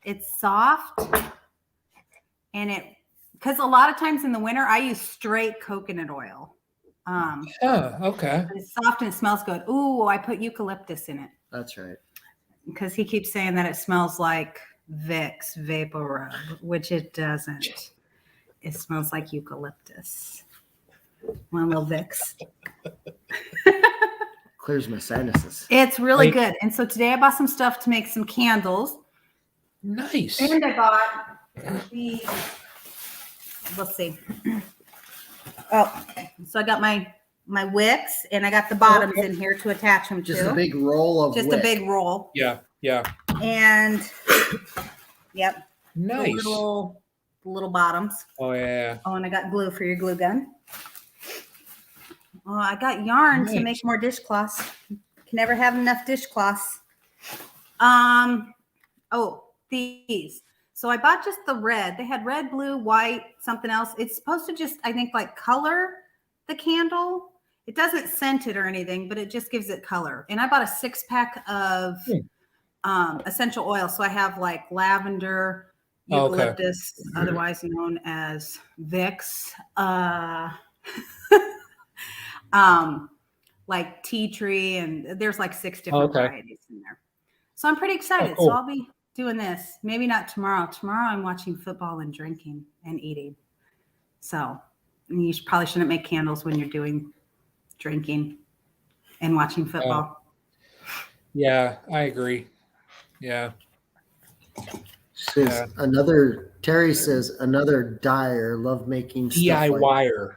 It's soft. And because a lot of times in the winter, I use straight coconut oil. Okay. It's soft and it smells good. Ooh, I put eucalyptus in it. That's right. Because he keeps saying that it smells like Vicks Vapor Rub, which it doesn't. It smells like eucalyptus. One little Vicks. Clears my sinuses. It's really good. And so today I bought some stuff to make some candles. Nice. And I bought the, let's see. Oh, okay. So I got my wicks, and I got the bottoms in here to attach them Just to. a big roll of Just wick. a big roll. Yeah. And yep. Nice. The little bottoms. Oh yeah. Oh, and I got glue for your glue gun. Oh, I got yarn to make more dishcloths. Can never have enough dishcloths. Oh, these. So I bought just the red. They had red, blue, white, something else. It's supposed to just, I think, like color the candle. It doesn't scent it or anything, but it just gives it color. And I bought a 6-pack of essential oil. So I have like lavender, eucalyptus, otherwise known as Vicks, like tea tree, and there's like 6 different varieties in there. So I'm pretty excited. So I'll be doing this. Maybe not tomorrow. Tomorrow I'm watching football and drinking and eating. So you probably shouldn't make candles when you're doing drinking and watching football. Yeah, I agree. Yeah. Says Terry says another dyer, love making stuff DIYer.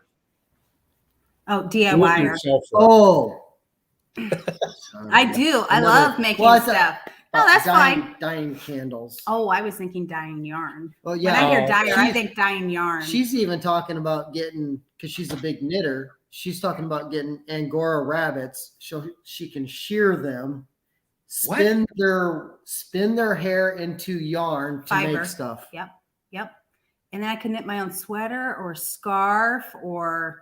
Oh, DIYer. Oh. I do. I love making stuff. Oh, that's fine. Dyeing candles. Oh, I was thinking dyeing yarn. Well, yeah. When I hear dyer, I think dyeing yarn. She's even talking about getting, because she's a big knitter, she's talking about getting Angora rabbits. She can shear them, spin their hair into yarn to make stuff. Yep. And then I can knit my own sweater or scarf or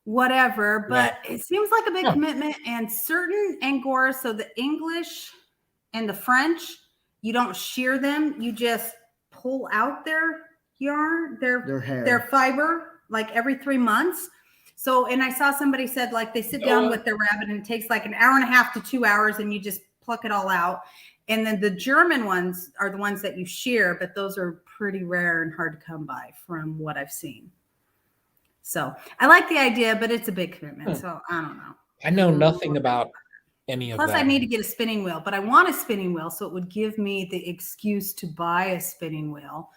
whatever, but it seems like a big commitment. And certain Angora, so the English and the French, you don't shear them, you just pull out their yarn, their hair, their fiber, like every 3 months. So, and I saw somebody said like they sit down with their rabbit and it takes like an hour and a half to 2 hours and you just pluck it all out. And then the German ones are the ones that you shear, but those are pretty rare and hard to come by from what I've seen. So I like the idea, but it's a big commitment. So I don't know. I know nothing about any of that. Plus I need to get a spinning wheel, but I want a spinning wheel. So it would give me the excuse to buy a spinning wheel,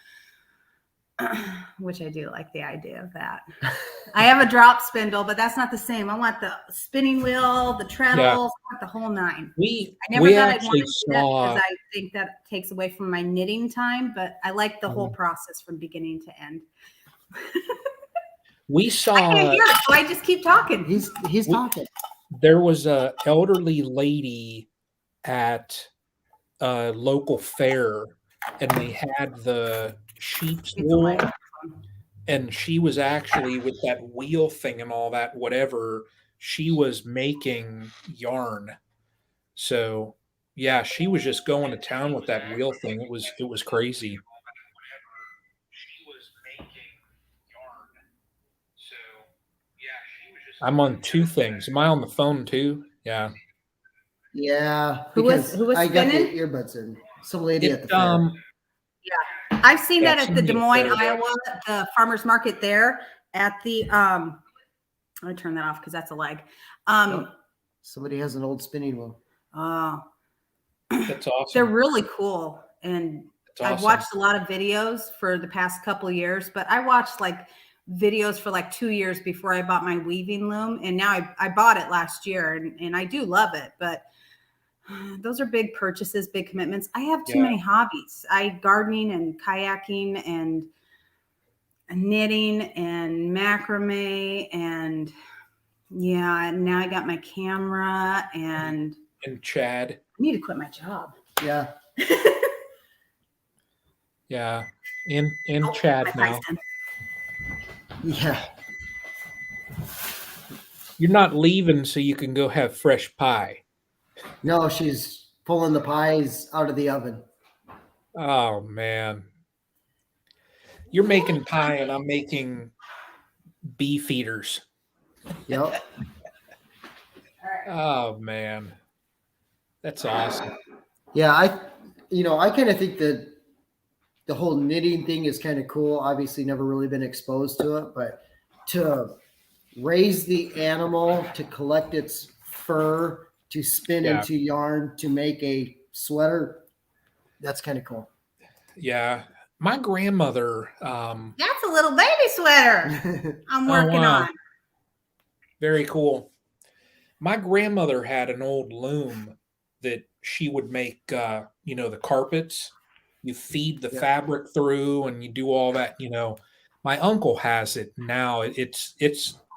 which I do like the idea of that. I have a drop spindle, but that's not the same. I want the spinning wheel, the treadles, I want the whole nine. I never thought I'd want to do that because I think that takes away from my knitting time, but I like the whole process from beginning to end. We saw. I can't hear it, so I just keep talking. He's talking. There was a elderly lady at a local fair, and they had the sheep's wool, and she was actually with that wheel thing and all that, whatever. She was making yarn. So yeah, she was just going to town with that wheel thing. It was crazy. I'm on 2 things. Am I on the phone too? Yeah. Yeah. Who was I got spinning? the earbuds in. Some lady at the fair. Yeah. I've seen that at the Des Moines, Iowa, the farmer's market there at the let me turn that off because that's a lag. Somebody has an old spinning wheel. That's awesome. They're really cool. And I've watched a lot of videos for the past couple of years, but I watched like videos for like 2 years before I bought my weaving loom. And now I bought it last year and I do love it, but those are big purchases, big commitments. I have too many hobbies. Gardening and kayaking and knitting and macrame and now I got my camera and Chad. I need to quit my job. Yeah. Yeah. In Chad now. Yeah. You're not leaving so you can go have fresh pie. No, she's pulling the pies out of the oven. Oh man. You're making pie and I'm making beef eaters. Yep. Oh man. That's awesome. Yeah, I kind of think that the whole knitting thing is kind of cool. Obviously, never really been exposed to it, but to raise the animal, to collect its fur, to spin Yeah. into yarn, to make a sweater, that's kind of cool. Yeah. My grandmother, That's a little baby sweater I'm Oh, working wow. on. very cool. My grandmother had an old loom that she would make, the carpets. You feed the Yeah. fabric through and you do all that, My uncle has it now. It's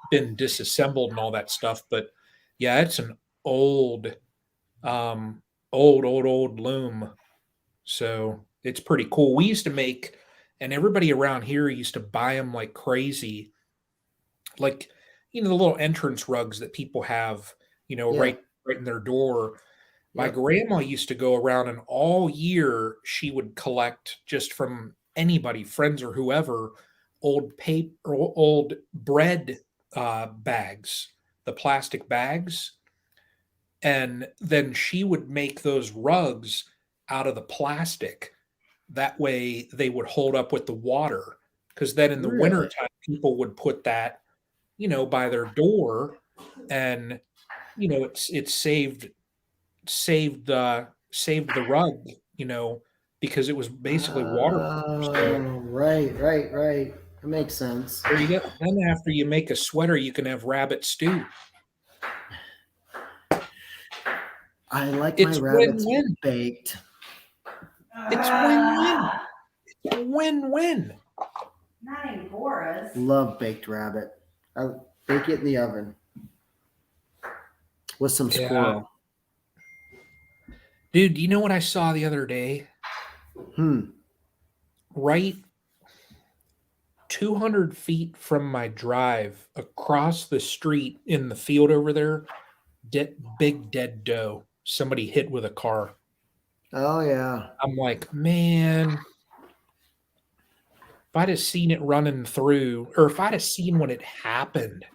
been disassembled and all that stuff, but yeah, it's an old, old loom. So it's pretty cool. We used to make, and everybody around here used to buy them like crazy. Like, the little entrance rugs that people have, Yeah. right in their door. My Yep. grandma used to go around and all year she would collect just from anybody, friends or whoever, old paper, old bread bags, the plastic bags. And then she would make those rugs out of the plastic. That way they would hold up with the water. Because then in the Really? wintertime, people would put that, by their door, and it's saved the rug, because it was basically waterproof. So Right. That makes sense. there you go. Then after you make a sweater, you can have rabbit stew. I like my It's rabbits win-win. baked. It's win-win. It's win-win. Not Angoras. Love baked rabbit. I bake it in the oven with some Yeah. squirrel. Dude, you know what I saw the other day? Right 200 feet from my drive, across the street in the field over there, big dead doe. Somebody hit with a car. Oh yeah. I'm like, man, if I'd have seen it running through, or if I'd have seen when it happened,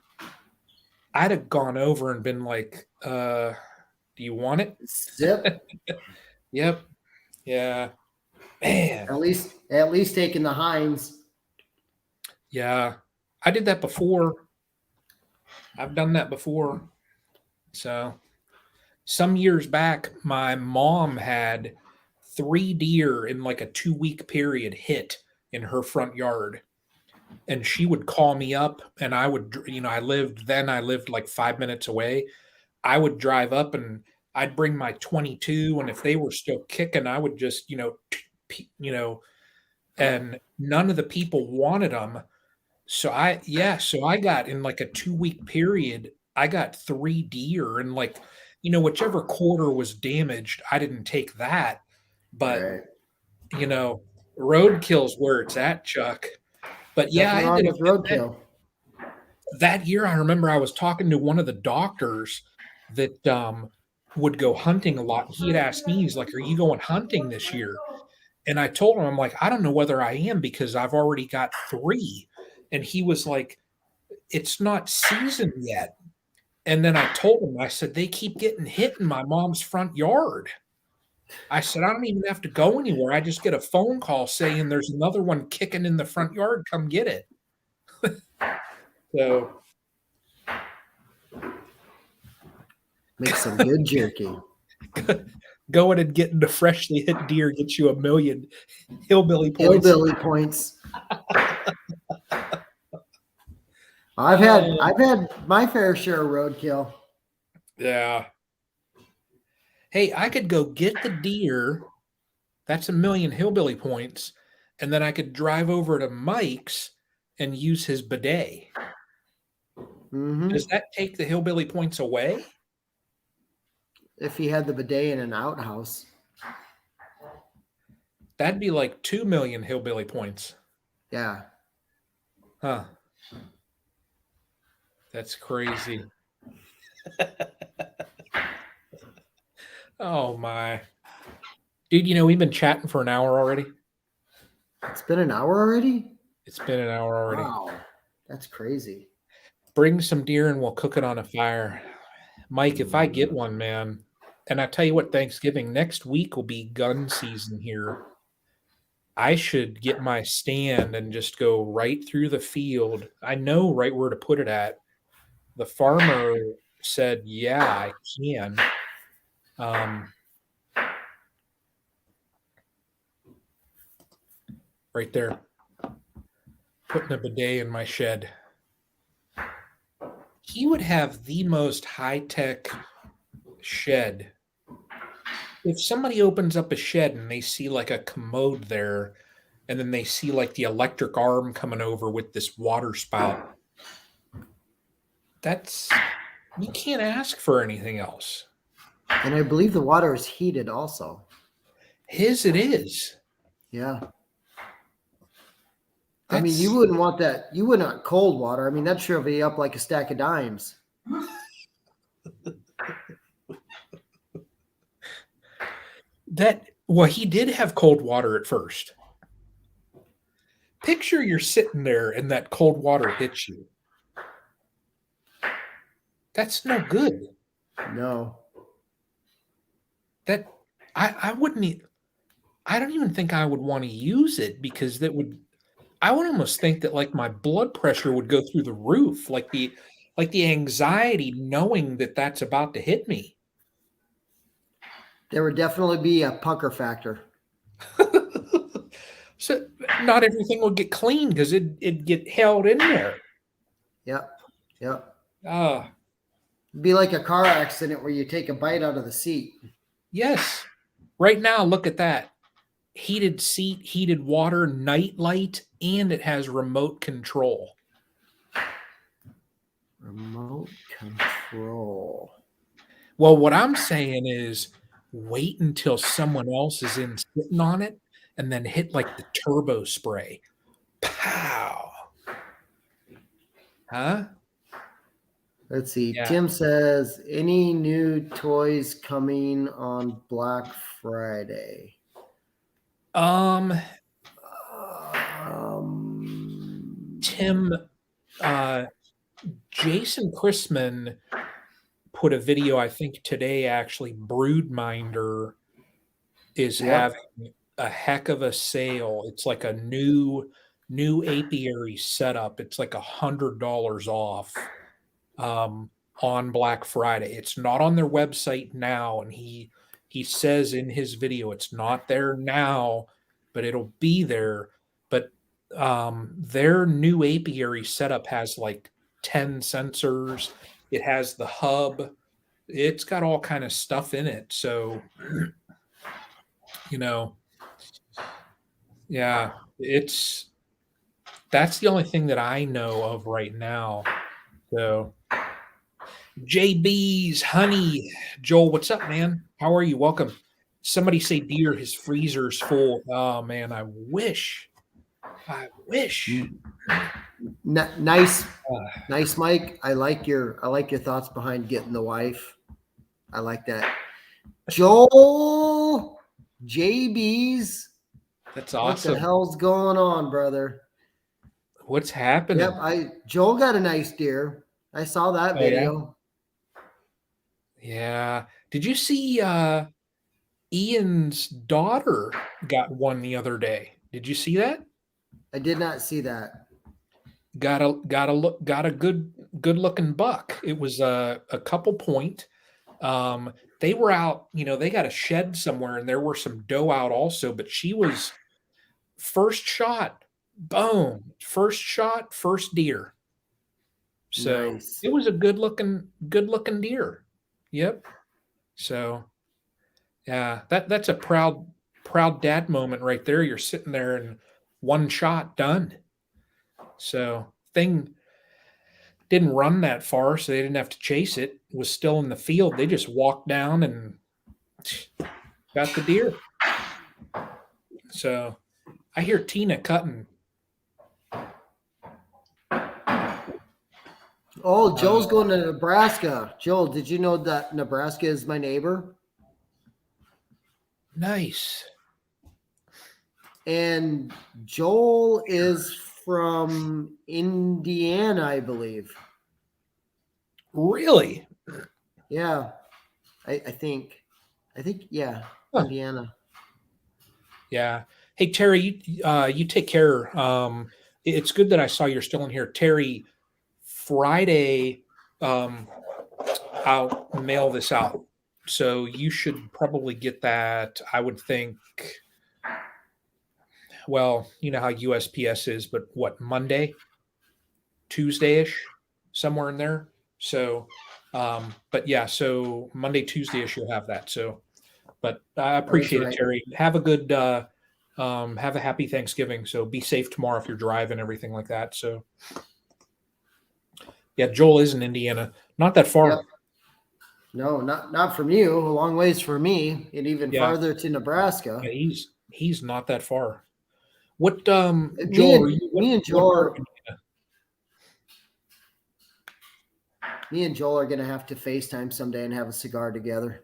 I'd have gone over and been like, do you want it? Zip. Yep. Yeah. Man. At least taking the Hives. Yeah. I did that before. I've done that before. So some years back, my mom had 3 deer in like a 2-week period hit in her front yard. And she would call me up, and I would, I lived like 5 minutes away. I would drive up and I'd bring my 22. And if they were still kicking, I would just, and none of the people wanted them. So I got, in like a 2-week period, I got 3 deer, and like, whichever quarter was damaged, I didn't take that. But, Right. roadkill's where it's at, Chuck. But yeah, I Nothing ended wrong up with roadkill. that year. I remember I was talking to one of the doctors that would go hunting a lot. He had asked me, he's like, "Are you going hunting this year?" And I told him, I'm like, "I don't know whether I am, because I've already got 3." And he was like, "It's not season yet." And then I told him, I said, "They keep getting hit in my mom's front yard." I said, "I don't even have to go anywhere. I just get a phone call saying there's another one kicking in the front yard. Come get it." So Make some good jerky. going and getting the freshly hit deer gets you 1,000,000 hillbilly points. Hillbilly points. I've had my fair share of roadkill. Yeah. Hey, I could go get the deer. That's 1,000,000 hillbilly points. And then I could drive over to Mike's and use his bidet. Mm-hmm. Does that take the hillbilly points away? If he had the bidet in an outhouse. That'd be like 2,000,000 hillbilly points. Yeah. Huh. That's crazy. Oh my. Dude, we've been chatting for an hour already. It's been an hour already? It's been an hour already. Wow. That's crazy. Bring some deer and we'll cook it on a fire. Mike, if I get one, man, and I tell you what, Thanksgiving next week will be gun season here. I should get my stand and just go right through the field. I know right where to put it at. The farmer said, yeah, I can. Right there, putting a bidet in my shed. He would have the most high-tech shed. If somebody opens up a shed and they see like a commode there, and then they see like the electric arm coming over with this water spout, you can't ask for anything else. And I believe the water is heated also. His it is. Yeah. I mean, you wouldn't want that. You wouldn't want cold water. I mean, that'd shrivel you up like a stack of dimes. Well, he did have cold water at first. Picture you're sitting there and that cold water hits you. That's no good. No. That I wouldn't. I don't even think I would want to use it because I would almost think that like my blood pressure would go through the roof, like the anxiety knowing that that's about to hit me. There would definitely be a pucker factor. So not everything would get clean because it'd get held in there. Yep. Yep. It'd be like a car accident where you take a bite out of the seat. Yes. Right now, look at that. Heated seat, heated water, night light, and it has remote control. Remote control. Well, what I'm saying is wait until someone else is in sitting on it and then hit like the turbo spray. Pow. Huh? Let's see. Yeah. Tim says, any new toys coming on Black Friday? Tim, Jason Chrisman put a video, I think today actually, Broodminder is having a heck of a sale. It's like a new apiary setup. It's like $100 off on Black Friday. It's not on their website now, and he says in his video it's not there now, but it'll be there. But their new apiary setup has like 10 sensors. It has the hub. It's got all kind of stuff in it. So, yeah, that's the only thing that I know of right now. So, JB's honey, Joel, what's up, man? How are you? Welcome. Somebody say, dear, his freezer's full. Oh man, I wish. Nice, Mike. I like your thoughts behind getting the wife. I like that. Joel, JB's. That's awesome. What the hell's going on, brother? What's happening? Yep, Joel got a nice deer. I saw that video. Yeah. Did you see Ian's daughter got one the other day? Did you see that? I did not see that. Got a good looking buck. It was a couple point. They were out, they got a shed somewhere and there were some doe out also, but she was first shot, boom, first shot, first deer. So nice. It was a good looking deer. Yep. So yeah, that's a proud dad moment right there. You're sitting there and one shot done. So thing didn't run that far, so they didn't have to chase it. It was still in the field. They just walked down and got the deer. So I hear Tina cutting. Oh, Joel's going to Nebraska. Joel, did you know that Nebraska is my neighbor? Nice. And Joel is from Indiana, I believe. Really? Yeah. I think, yeah, huh. Indiana. Yeah. Hey Terry, you take care. It's good that I saw you're still in here, Terry. Friday, um, I'll mail this out, so you should probably get that. I would think. Well, you know how USPS is, but what, Monday, Tuesday ish, somewhere in there. So, but yeah, so Monday, Tuesday ish, you'll have that. So, but I That is appreciate it, right. Terry. Have a good, have a happy Thanksgiving. So be safe tomorrow if you're driving, everything like that. So, yeah, Joel is in Indiana, not that far. Yep. No, not from you. A long ways for me, and even Yeah, farther to Nebraska. yeah, he's not that far. What, Me Joel? Are and you me and what Joel part are of Indiana? me and Joel are gonna have to FaceTime someday and have a cigar together.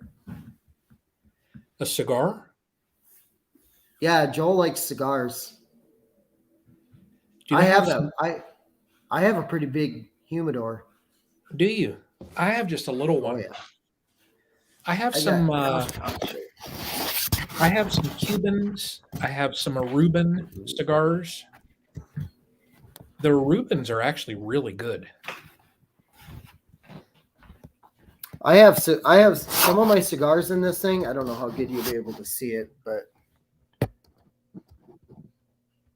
A cigar? Yeah, Joel likes cigars. Do I they have have some? I have a pretty big humidor. Do you? I have just a little Oh one. yeah. I have I some. got I have some Cubans. I have some Aruban cigars. The Arubans are actually really good. I have some of my cigars in this thing. I don't know how good you'll be able to see it, but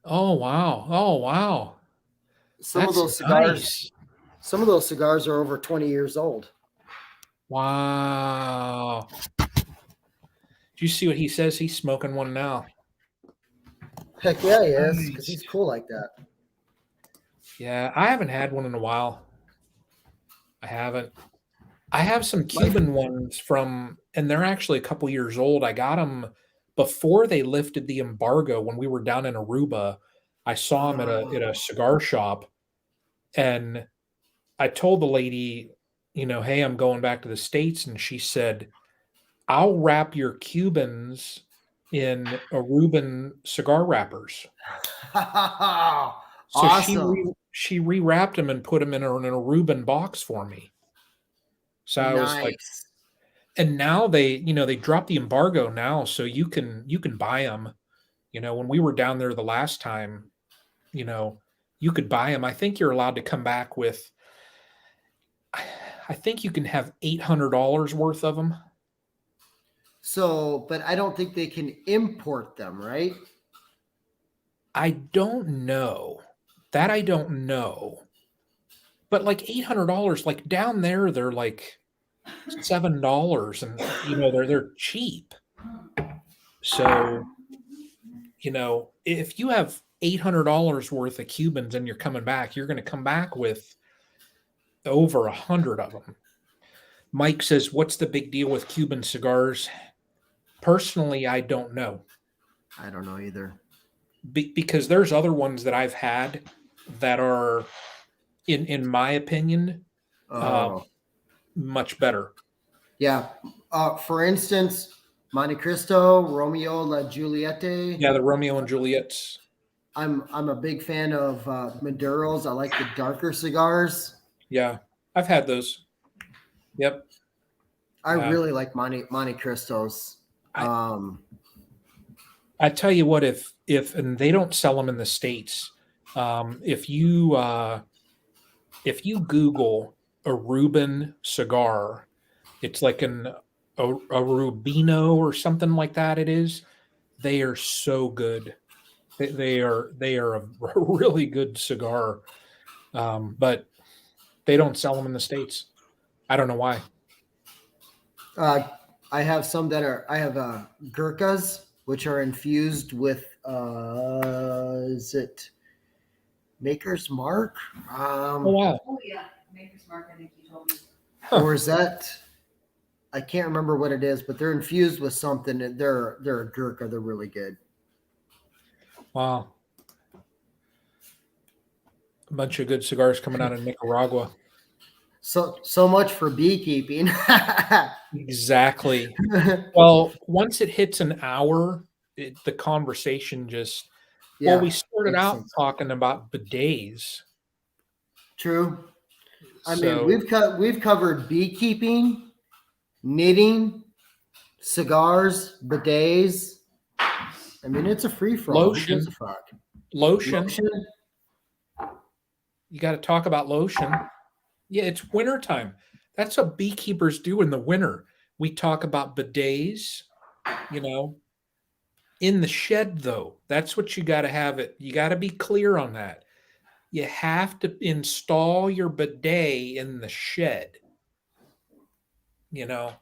Oh wow! Oh wow! some of That's those cigars nice. some of those cigars are over 20 years old. Wow! Do you see what he says? He's smoking one now. Heck yeah, he is, because Nice. he's cool like that. Yeah, I haven't had one in a while. I haven't. I have some My Cuban ones from, and they're actually a couple years old. I got them before they lifted the embargo when we were down in Aruba. I saw them at a cigar shop, and I told the lady, hey, I'm going back to the States, and she said, I'll wrap your Cubans in Aruban cigar wrappers. So awesome. she rewrapped them and put them in an Aruban box for me. So I was like, Nice. and now they dropped the embargo now, so you can buy them. When we were down there the last time, you know, you could buy them. I think you're allowed to come back with. I think you can have $800 worth of them. So, but I don't think they can import them, right? I don't know. That I don't know. But like $800, like down there, they're like $7, and they're cheap. So if you have $800 worth of Cubans and you're coming back, you're going to come back with over 100 of them. Mike says, "What's the big deal with Cuban cigars?" Personally, I don't know. I don't know either. Because there's other ones that I've had that are, in my opinion, much better. Yeah. For instance, Monte Cristo, Romeo La Juliette. Yeah, the Romeo and Juliet's. I'm a big fan of Maduros. I like the darker cigars. Yeah, I've had those. Yep. I really like Monte Cristos. I tell you what, if and they don't sell them in the States, if you Google a Reuben cigar, it's like a Rubino or something like that. It is. They are so good. They are a really good cigar, but they don't sell them in the States. I don't know why. I have some that are. I have Gurkhas, which are infused with. Is it Maker's Mark? Oh wow. Oh yeah, Maker's Mark. I think you told me. Or is that? I can't remember what it is, but they're infused with something. And they're a Gurkha. They're really good. Wow. A bunch of good cigars coming out of Nicaragua. So much for beekeeping. Exactly. Well, once it hits an hour, the conversation just. Yeah, well, we started makes out sense. talking about bidets. True. I So, mean, we've covered beekeeping, knitting, cigars, bidets, I mean, it's a free for all. Who Lotion. gives a fuck? Lotion. Lotion? You got to talk about lotion. Yeah, it's wintertime. That's what beekeepers do in the winter. We talk about bidets, you know. In the shed, though, that's what you got to have it. You got to be clear on that. You have to install your bidet in the shed. You know,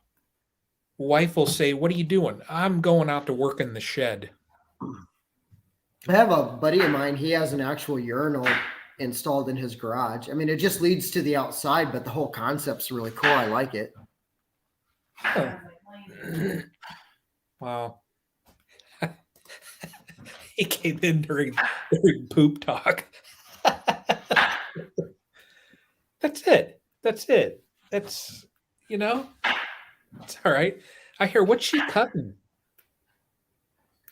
wife will say, "What are you doing?" "I'm going out to work in the shed." I have a buddy of mine. He has an actual urinal installed in his garage. I mean, it just leads to the outside, but the whole concept's really cool. I like it. Oh. Wow. He came in during poop talk. That's it. That's, you know, it's all right. I hear, what's she cutting?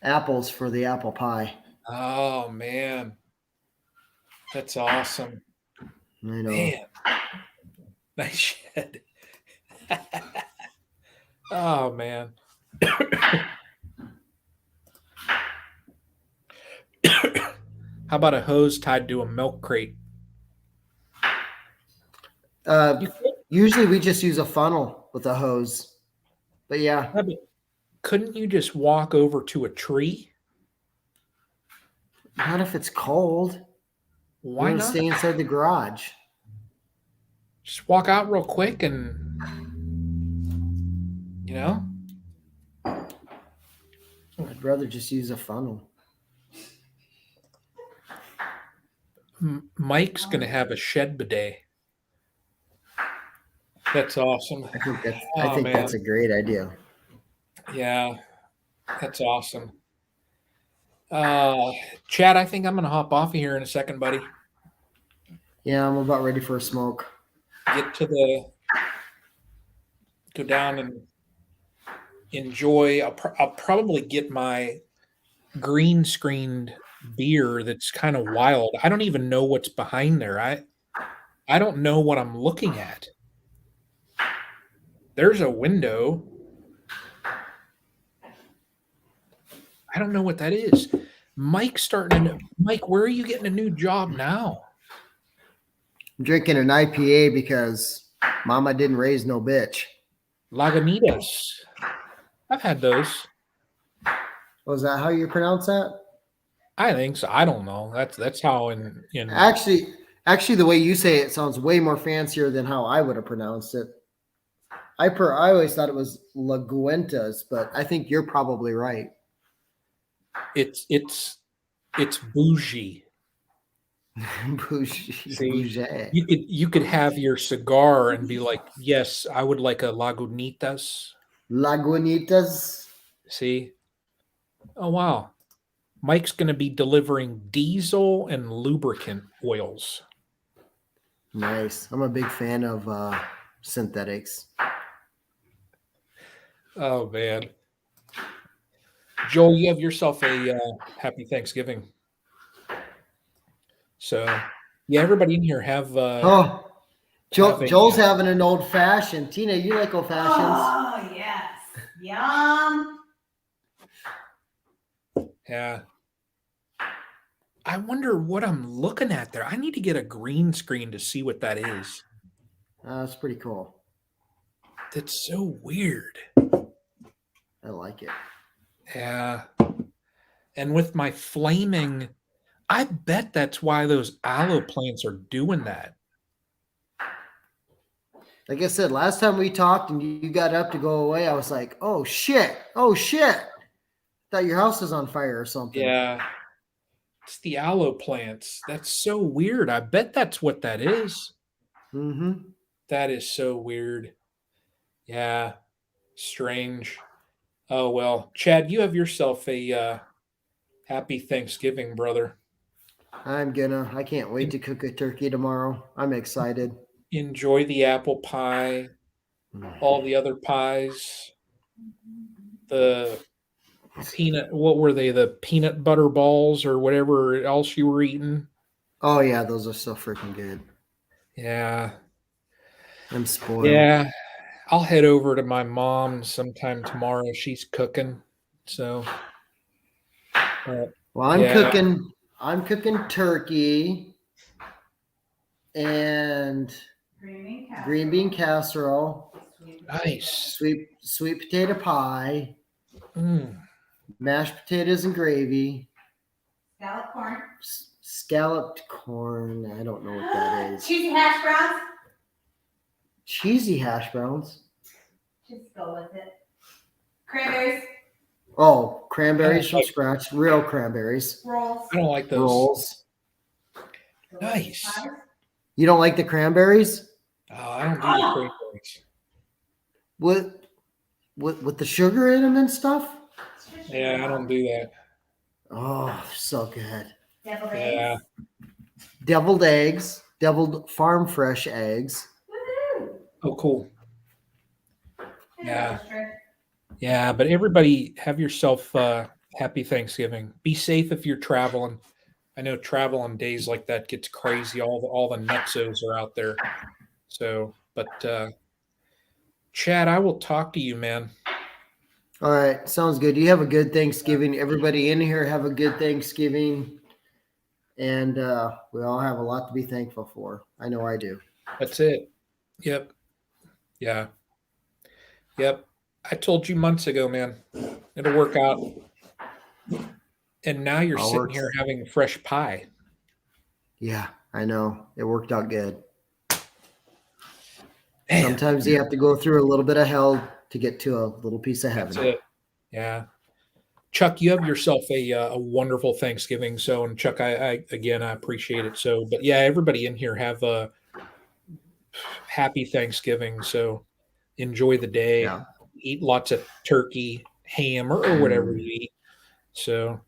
Apples for the apple pie. Oh, man. That's awesome. I know. Man. Nice shed. Oh, man. How about a hose tied to a milk crate? Usually we just use a funnel with a hose. But yeah. Couldn't you just walk over to a tree? Not if it's cold. Why not? Stay inside the garage. Just walk out real quick and, you know? I'd rather just use a funnel. Mike's going to have a shed bidet. That's awesome. I think that's a great idea. Yeah, that's awesome. Chad, I think I'm going to hop off of here in a second, buddy. Yeah, I'm about ready for a smoke. Go down and enjoy. I'll probably get my green screened beer that's kind of wild. I don't even know what's behind there. I don't know what I'm looking at. There's a window. I don't know what that is. Mike, where are you getting a new job now? I'm drinking an IPA because Mama didn't raise no bitch. Lagunitas. I've had those. Was that how you pronounce that? I think so. I don't know. That's how in Actually, the way you say it sounds way more fancier than how I would have pronounced it. I always thought it was Laguentas, but I think you're probably right. It's bougie. Bougie. See, bougie. You could have your cigar and be like, yes, I would like a Lagunitas. Lagunitas. See? Oh wow. Mike's going to be delivering diesel and lubricant oils. Nice. I'm a big fan of synthetics. Oh man. Joel, you have yourself a happy Thanksgiving. So, yeah, everybody in here have. Joel's having an old fashioned. Tina, you like old fashions? Oh yes, yum. Yeah. I wonder what I'm looking at there. I need to get a green screen to see what that is. That's pretty cool. That's so weird. I like it. Yeah. And with my flaming, I bet that's why those aloe plants are doing that. Like I said, last time we talked and you got up to go away, I was like, oh shit. Thought your house was on fire or something. Yeah. It's the aloe plants. That's so weird. I bet that's what that is. Mm-hmm. That is so weird. Yeah. Strange. Oh, well. Chad, you have yourself a happy Thanksgiving, brother. I can't wait to cook a turkey tomorrow. I'm excited. Enjoy the apple pie, all the other pies, the what were they? The peanut butter balls or whatever else you were eating. Oh yeah, those are so freaking good. Yeah. I'm spoiled. Yeah. I'll head over to my mom sometime tomorrow. She's cooking. So Well, I'm Yeah. cooking. I'm cooking turkey and green bean casserole, Nice. sweet potato pie, Mm. mashed potatoes and gravy, Scallop corn. scalloped corn. I don't know what that is. Cheesy hash browns. Cheesy hash browns. Just go with it. Cranberries. Oh, cranberries from like- scratch, real cranberries. Rolls. I don't like those. Rolls. Nice. You don't like the cranberries? Oh, I don't do the cranberries. With the sugar in them and stuff? Yeah, I don't do that. Oh, so good. Deviled Yeah. eggs. Deviled eggs, deviled farm fresh eggs. Woohoo. Oh, cool. And Yeah. roaster. Yeah, but everybody have yourself happy Thanksgiving. Be safe if you're traveling. I know travel on days like that gets crazy. All the nutsos are out there. So, but Chad, I will talk to you, man. All right, sounds good. You have a good Thanksgiving. Everybody in here have a good Thanksgiving. And we all have a lot to be thankful for. I know I do. That's it. Yep. Yeah. Yep. I told you months ago, man. It'll work out. And now you're All sitting works. here having fresh pie. Yeah, I know. It worked out good. Man, Sometimes you have to go through a little bit of hell to get to a little piece of that's heaven. it. Yeah. Chuck, you have yourself a wonderful Thanksgiving. So, and Chuck, I again, I appreciate it. So, but yeah, everybody in here have a happy Thanksgiving. So, enjoy the day. Yeah. Eat lots of turkey, ham, or whatever you eat. So,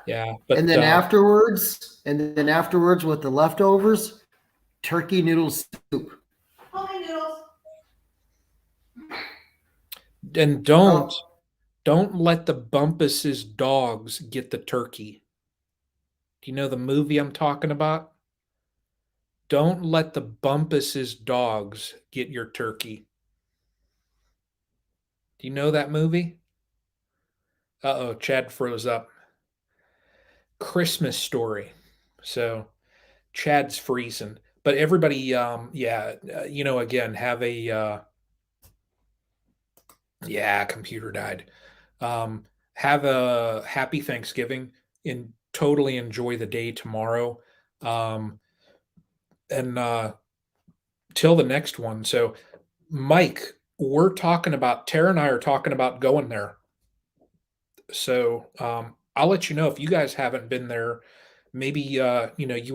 yeah. But And then afterwards, with the leftovers, turkey noodle soup. Homemade noodles. and don't let the Bumpus's dogs get the turkey. Do you know the movie I'm talking about? Don't let the Bumpus's dogs get your turkey. Do you know that movie? Uh-oh, Chad froze up. Christmas Story. So Chad's freezing. But everybody, again, have a, computer died. Have a happy Thanksgiving and totally enjoy the day tomorrow. And till the next one. So, Mike, Tara and I are talking about going there. So, I'll let you know if you guys haven't been there. Maybe, you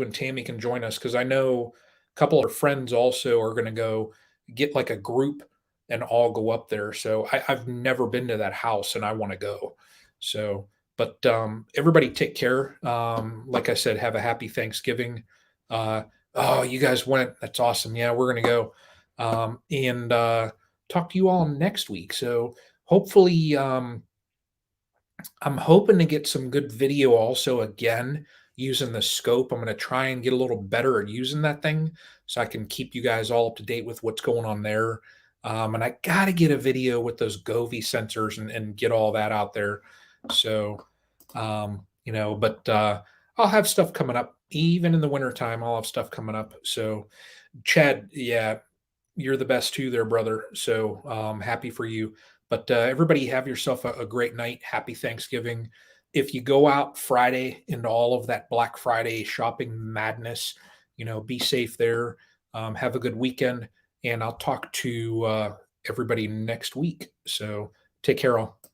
and Tammy can join us because I know a couple of friends also are going to go get like a group and all go up there. So, I've never been to that house and I want to go. So, but everybody take care. Like I said, have a happy Thanksgiving. Oh, you guys went. That's awesome. Yeah, we're going to go and talk to you all next week. So, hopefully, I'm hoping to get some good video also again using the scope. I'm going to try and get a little better at using that thing so I can keep you guys all up to date with what's going on there. And I got to get a video with those Govee sensors and get all that out there. So, but I'll have stuff coming up. Even in the wintertime, I'll have stuff coming up. So, Chad, yeah, you're the best too there, brother. So happy for you. But everybody have yourself a great night. Happy Thanksgiving. If you go out Friday into all of that Black Friday shopping madness, be safe there. Have a good weekend. And I'll talk to everybody next week. So take care all.